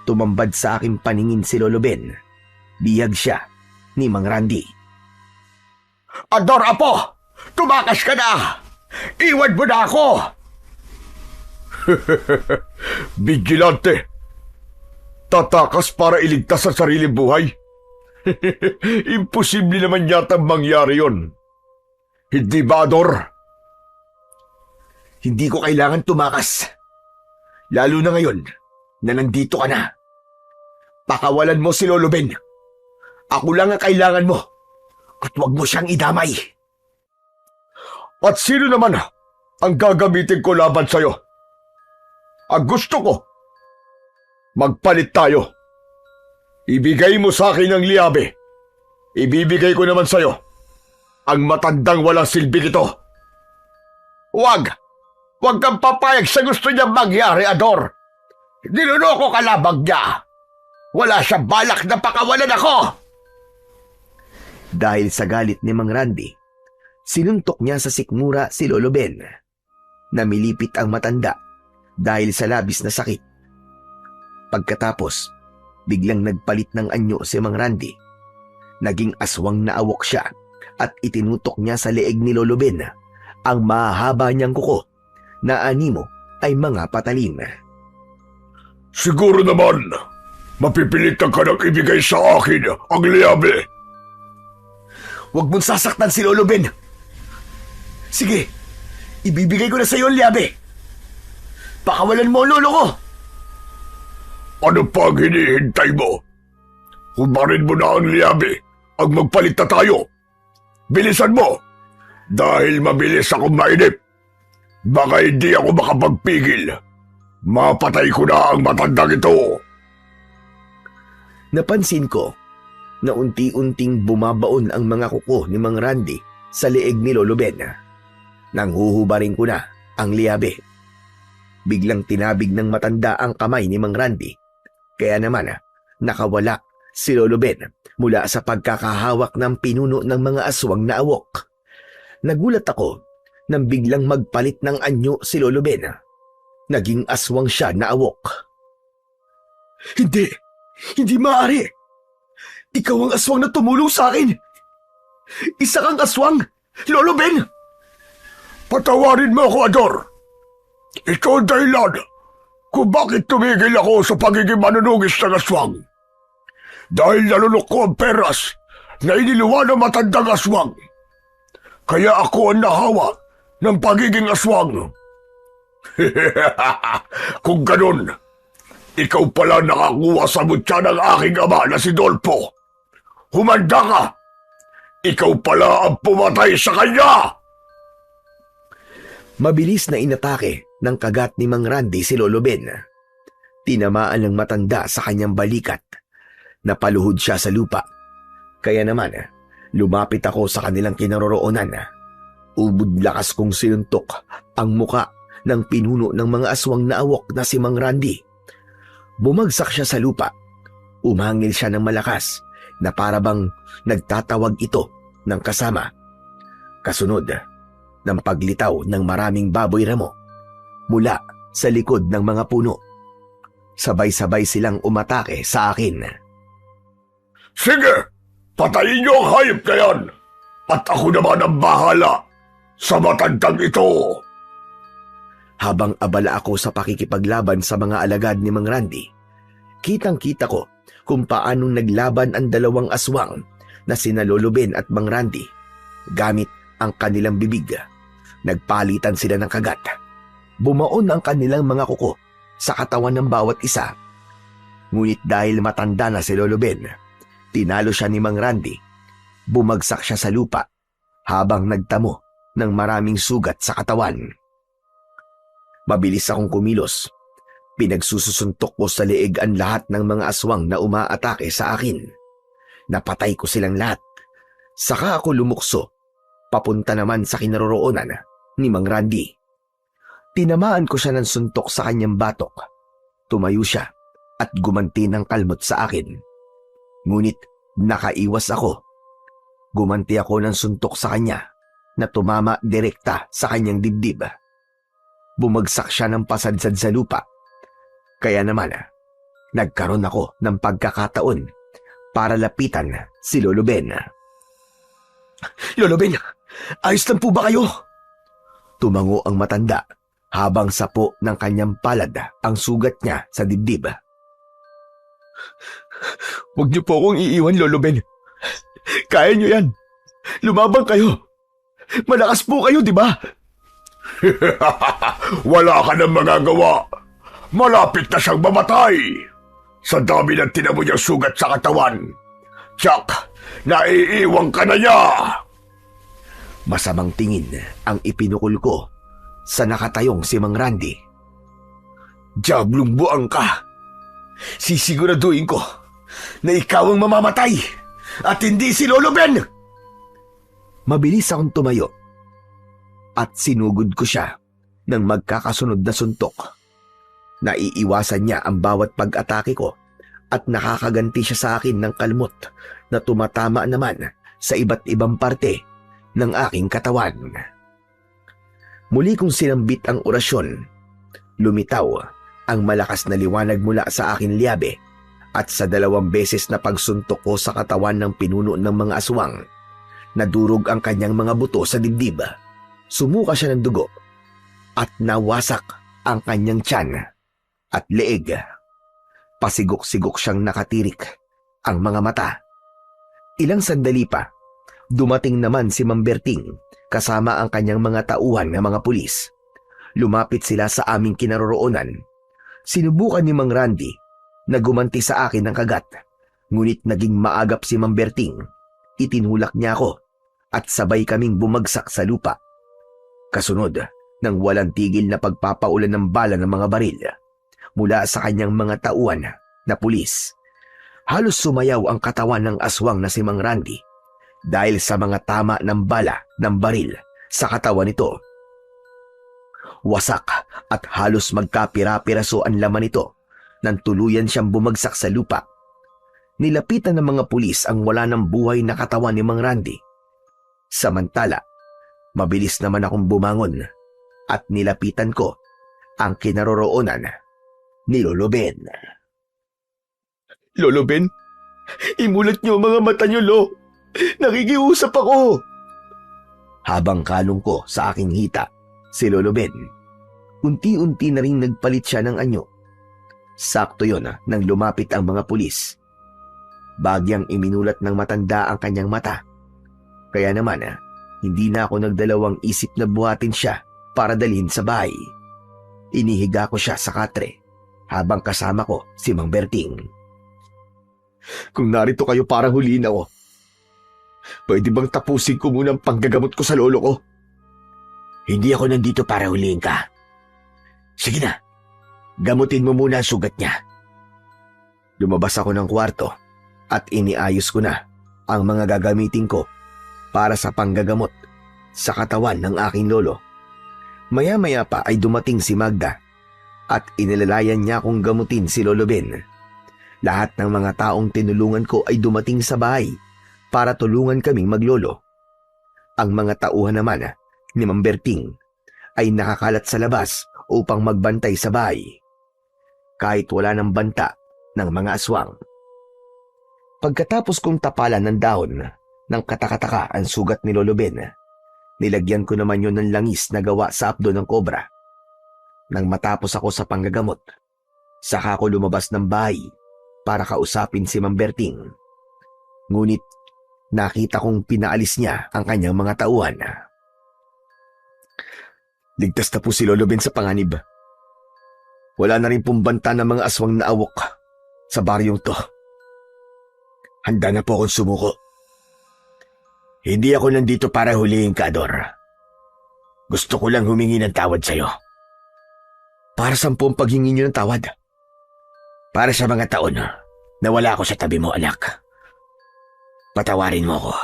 Tumambad sa aking paningin si Lolo Ben. Bihag siya ni Mang Randy. Ador, Apo! Tumakas ka na! Iwan mo na ako! Vigilante! Tatakas para iligtas sa sariling buhay? Imposible naman yata mangyari yon. Hindi ba, Ador? Hindi ko kailangan tumakas. Lalo na ngayon na nandito ka na. Pakawalan mo si Lolo Ben. Ako lang ang kailangan mo. At huwag mo siyang idamay. At sino naman ang gagamitin ko laban sa'yo? Ang gusto ko, magpalit tayo. Ibigay mo sa akin ang liabe. Ibibigay ko naman sa'yo ang matandang walang silbi ito. Huwag kang papayag sa gusto niya mangyari, Ador. Niloloko ka labang niya. Wala siyang balak na pakawalan ako. Dahil sa galit ni Mang Randy, sinuntok niya sa sikmura si Lolo Ben. Namilipit ang matanda dahil sa labis na sakit. Pagkatapos, biglang nagpalit ng anyo si Mang Randy. Naging aswang na awok siya at itinutok niya sa leeg ni Lolo Ben ang mahahaba niyang kuko na animo ay mga patalim. Siguro naman, mapipilitan ka nang ibigay sa akin ang liabe. Huwag mong sasaktan si Lolo Ben. Sige, ibibigay ko na sa iyo ang liabe. Pakawalan mo ang lolo ko. Ano pa ang hinihintay mo? Hubarin mo na ang liabe. Ang magpalit na tayo. Bilisan mo. Dahil mabilis akong mainip. Baka hindi ako makapagpigil. Mapatay ko na ang matandang ito. Napansin ko na unti-unting bumabaon ang mga kuko ni Mang Randy sa leeg ni Lolo Ben. Nang huhubarin ko na ang liabe. Biglang tinabig ng matanda ang kamay ni Mang Randy. Kaya naman nakawala si Lolo Ben mula sa pagkakahawak ng pinuno ng mga aswang na awok. Nagulat ako nang biglang magpalit ng anyo si Lolo Ben. Naging aswang siya na awok. Hindi maaari. Ikaw ang aswang na tumulong sa akin. Isa kang aswang, Lolo Ben. Patawarin mo ako, Ador. Ito ang dahilan kung bakit tumigil ako sa pagiging manunugis ng aswang. Dahil nalunok ko ang peras na iniluwa ng matandang aswang. Kaya ako ang nahawa ng pagiging aswang. Kung ganun, ikaw pala nakakuha sa mutya ng aking ama na si Dolpo. Humanda ka! Ikaw pala ang pumatay sa kanya! Mabilis na inatake ng kagat ni Mang Randy si Lolo Ben. Tinamaan ng matanda sa kanyang balikat. Napaluhod siya sa lupa. Kaya naman, lumapit ako sa kanilang kinaroroonan. Ubod lakas kong sinuntok ang muka ng pinuno ng mga aswang na awok na si Mang Randy. Bumagsak siya sa lupa. Umangil siya ng malakas na para bang nagtatawag ito ng kasama. Kasunod ng paglitaw ng maraming baboy ramo mula sa likod ng mga puno. Sabay-sabay silang umatake sa akin. Sige, patayin niyo ang hayop na yan! At ako naman ang bahala sa matandang ito! Habang abala ako sa pakikipaglaban sa mga alagad ni Mang Randy, kitang-kita ko kung paanong naglaban ang dalawang aswang na sina Lolo Ben at Mang Randy gamit ang kanilang bibig. Nagpalitan sila ng kagat. Bumaon ang kanilang mga kuko sa katawan ng bawat isa. Ngunit dahil matanda na si Lolo Ben, tinalo siya ni Mang Randy. Bumagsak siya sa lupa habang nagtamo ng maraming sugat sa katawan. Mabilis akong kumilos. Pinagsusuntok ko sa leeg ang lahat ng mga aswang na umaatake sa akin. Napatay ko silang lahat. Saka ako lumukso, papunta naman sa kinaroroonan ni Mang Randy. Tinamaan ko siya ng suntok sa kanyang batok. Tumayo siya at gumanti ng kalmot sa akin. Ngunit nakaiwas ako. Gumanti ako ng suntok sa kanya na tumama direkta sa kanyang dibdib. Bumagsak siya ng pasadsad sa lupa. Kaya naman, nagkaroon ako ng pagkakataon para lapitan si Lolo Ben. Lolo Ben, ayos lang po ba kayo? Tumango ang matanda habang sapo ng kanyang palad ang sugat niya sa dibdib. Huwag niyo po akong iiwan, Lolo Ben. Kaya niyo yan. Lumabang kayo. Malakas po kayo, di ba? Wala ka nang magagawa. Malapit na siyang mamatay. Sa dami ng tinamo niyang sugat sa katawan. Tsak, naiiwang ka na niya. Masamang tingin ang ipinukul ko sa nakatayong si Mang Randy. Diablong buang ka. Sisiguraduhin ko na ikaw ang mamamatay at hindi si Lolo Ben. Mabilis akong tumayo at sinugod ko siya ng magkakasunod na suntok. Naiiwasan niya ang bawat pag-atake ko at nakakaganti siya sa akin ng kalmot na tumatama naman sa iba't ibang parte ng aking katawan. Muli kong sinambit ang orasyon. Lumitaw ang malakas na liwanag mula sa aking liyabe at sa 2 beses na pagsuntok ko sa katawan ng pinuno ng mga aswang, nadurog ang kanyang mga buto sa dibdib. Sumuka siya ng dugo at nawasak ang kanyang tiyan at leeg. Pasigok-sigok siyang nakatirik ang mga mata. Ilang sandali pa, dumating naman si Mang Berting kasama ang kanyang mga tauhan na mga pulis. Lumapit sila sa aming kinaroroonan. Sinubukan ni Mang Randy na gumanti sa akin ng kagat, ngunit naging maagap si Mang Berting. Itinulak niya ako at sabay kaming bumagsak sa lupa. Kasunod ng walang tigil na pagpapaulan ng bala ng mga baril mula sa kanyang mga tauhan na pulis. Halos sumayaw ang katawan ng aswang na si Mang Randy dahil sa mga tama ng bala ng baril sa katawan nito. Wasak at halos magkapira-piraso ang laman nito nang tuluyan siyang bumagsak sa lupa. Nilapitan ng mga pulis ang wala ng buhay na katawan ni Mang Randy. Samantala, mabilis naman akong bumangon at nilapitan ko ang kinaroroonan ni Lolo Ben. Lolo Ben, imulat niyo ang mga mata niyo, Lo. Nakikiusap ako. Habang kalong ko sa aking hita, si Lolo Ben, unti-unti na rin nagpalit siya ng anyo. Sakto yon nang lumapit ang mga pulis. Bagyang iminulat ng matanda ang kanyang mata. Kaya naman, hindi na ako nagdalawang isip na buhatin siya para dalhin sa bahay. Inihiga ko siya sa katre habang kasama ko si Mang Berting. Kung narito kayo para huliin ako, pwede bang tapusin ko muna ang panggagamot ko sa lolo ko? Hindi ako nandito para huliin ka. Sige na, Gamutin mo muna ang sugat niya. Lumabas ako ng kwarto at iniayos ko na ang mga gagamitin ko para sa panggagamot sa katawan ng aking lolo. Maya-maya pa ay dumating si Magda at inilalayan niya akong gamutin si Lolo Ben. Lahat ng mga taong tinulungan ko ay dumating sa bahay para tulungan kaming maglolo. Ang mga tauhan naman ni Mang Berting ay nakakalat sa labas upang magbantay sa bahay. Kahit wala ng banta ng mga aswang. Pagkatapos kong tapalan ng dahon ng katakataka ang sugat ni Lolo Ben, nilagyan ko naman yun ng langis na gawa sa apdo ng kobra. Nang matapos ako sa panggagamot, saka ako lumabas ng bahay para kausapin si Mang Berting. Ngunit nakita kong pinaalis niya ang kanyang mga tauhan. Ligtas na po si Lolo Ben sa panganib. Wala na rin pong banta ng mga aswang na awok sa baryong to. Handa na po akong sumuko. Hindi ako nandito para hulihin ka, Ador. Gusto ko lang humingi ng tawad sa'yo. Para saan po ang paghingi niyo ng tawad? Para sa mga taon na wala ako sa tabi mo, anak. Patawarin mo ako.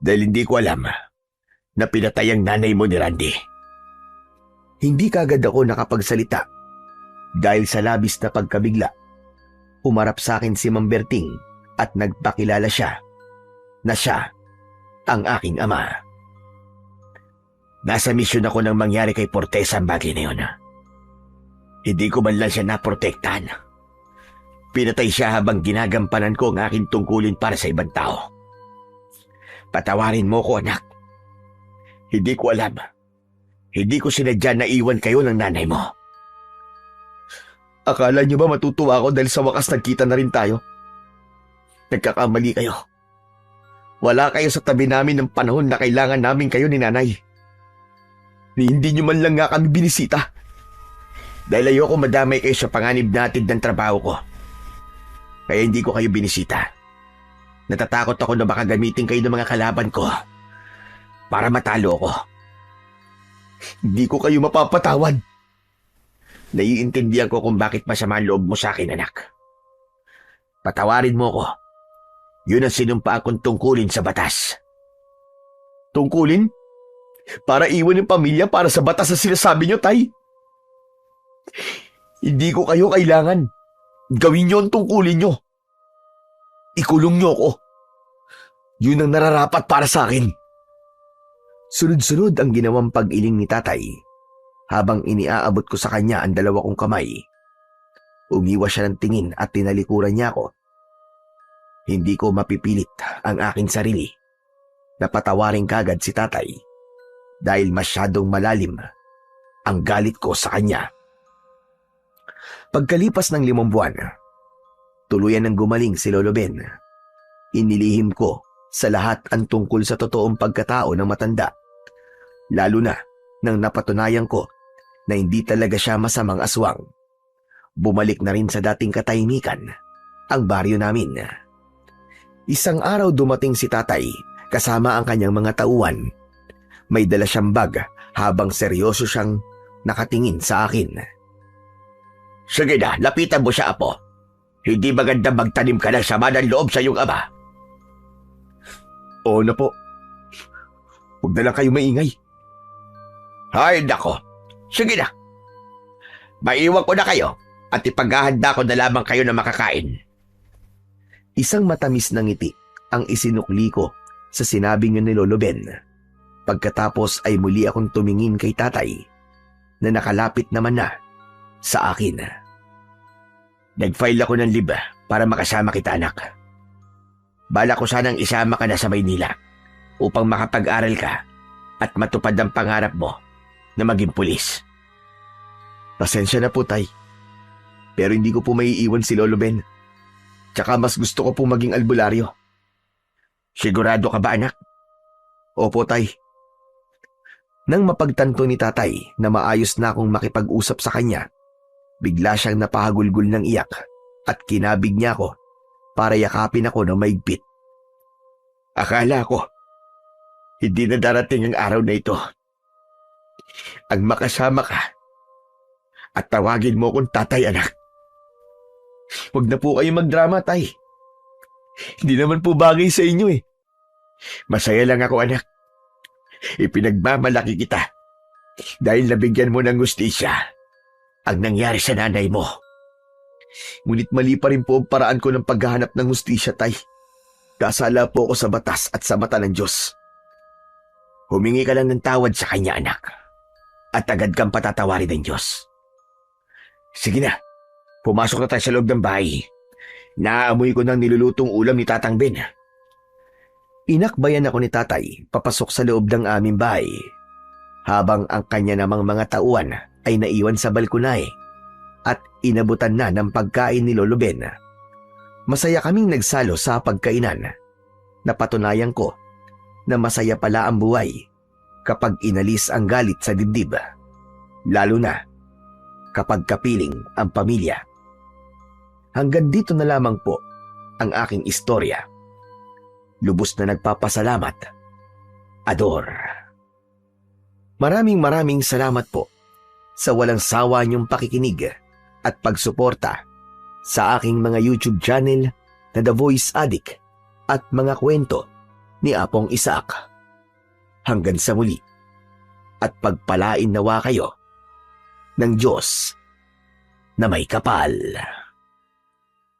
Dahil hindi ko alam na pinatay ang nanay mo ni Randy. Hindi kaagad ako nakapagsalita dahil sa labis na pagkabigla. Umarap sa akin si Mang Berting at nagpakilala siya na siya ang aking ama. Nasa misyon ako nang mangyari kay Fortesa ang bagay na yun. Hindi ko man lang siya naprotektahan. Pinatay siya habang ginagampanan ko ang aking tungkulin para sa ibang tao. Patawarin mo ko, anak. Hindi ko alam. Hindi ko sinadya na iwan kayo ng nanay mo. Akala niyo ba matutuwa ako dahil sa wakas nagkita na rin tayo? Nagkakamali kayo. Wala kayo sa tabi namin ng panahon na kailangan namin kayo ni nanay. Hindi niyo man lang nga kami binisita. Dahil ayoko madamay kayo sa panganib natin ng trabaho ko. Kaya hindi ko kayo binisita. Natatakot ako na baka gamitin kayo ng mga kalaban ko para matalo ko. Hindi ko kayo mapapatawad. Naiintindihan ko kung bakit masama ang loob mo sa akin, anak. Patawarin mo ko. Yun ang sinumpaan kong tungkulin sa batas. Tungkulin? Para iwan yung pamilya para sa batas na sinasabi niyo, Tay? Hindi ko kayo kailangan. Gawin niyo ang tungkulin niyo. Ikulong niyo ako. Yun ang nararapat para sa akin. Sunod-sunod ang ginawang pag-iling ni tatay habang iniaabot ko sa kanya ang dalawa kong kamay. Umiwas siya ng tingin at tinalikuran niya ako. Hindi ko mapipilit ang aking sarili na patawarin kagad si tatay dahil masyadong malalim ang galit ko sa kanya. Pagkalipas ng 5 buwan, tuluyan ng gumaling si Lolo Ben. Inilihim ko sa lahat ang tungkol sa totoong pagkatao ng matanda, lalo na nang napatunayan ko na hindi talaga siya masamang aswang. Bumalik na rin sa dating katahimikan ang baryo namin. Isang araw dumating si tatay kasama ang kanyang mga tauhan. May dala siyang bag habang seryoso siyang nakatingin sa akin. Sige na, lapitan mo siya, apo. Hindi maganda magtanim ka ng sama ng loob sa iyong ama. Oo na po. Huwag na lang kayo maingay. Ay, nako. Sige na. Maiwan ko na kayo at ipaghahanda ko na lamang kayo na makakain. Isang matamis na ngiti ang isinukli ko sa sinabing yun ni Lolo Ben. Pagkatapos ay muli akong tumingin kay tatay na nakalapit naman na sa akin. Nag-file ako ng leave para makasama kita, anak. Bala ko sanang isama ka na sa Maynila upang makapag-aral ka at matupad ang pangarap mo na maging pulis. Pasensya na po, tay. Pero hindi ko po maiiwan si Lolo Ben. Tsaka mas gusto ko po maging albularyo. Sigurado ka ba, anak? Opo, tay. Nang mapagtanto ni tatay na maayos na akong makipag-usap sa kanya, bigla siyang napahagulgul ng iyak at kinabig niya ako para yakapin ako ng maigpit. Akala ko, hindi na darating ang araw na ito. Ang makasama ka At tawagin mo akong tatay, anak. Huwag na po kayo magdrama, tay. Hindi naman po bagay sa inyo eh. Masaya lang ako, anak. Ipinagmamalaki kita dahil nabigyan mo ng hustisya ang nangyari sa nanay mo. Ngunit mali pa rin po ang paraan ko ng paghahanap ng hustisya, tay. Kasala po ako sa batas at sa mata ng Diyos. Humingi ka lang ng tawad sa kanya, anak. At agad kang patatawarin ng Diyos. Sige na, pumasok na tayo sa loob ng bahay. Naaamoy ko ng nilulutong ulam ni Tatang Ben. Inakbayan ako ni tatay papasok sa loob ng aming bahay, habang ang kanya namang mga tauhan ay naiwan sa balkonay at inabutan na ng pagkain ni Lolo Ben. Masaya kaming nagsalo sa pagkainan. Napatunayan ko na masaya pala ang buhay kapag inalis ang galit sa dibdib, lalo na kapag kapiling ang pamilya. Hanggang dito na lamang po ang aking istorya. Lubos na nagpapasalamat, Ador. Maraming salamat po sa walang sawa niyong pakikinig at pagsuporta sa aking mga YouTube channel na The Voice Addict at mga kwento ni Apong Isaac. Hanggang sa muli, at pagpalain nawa kayo ng Diyos na may kapal.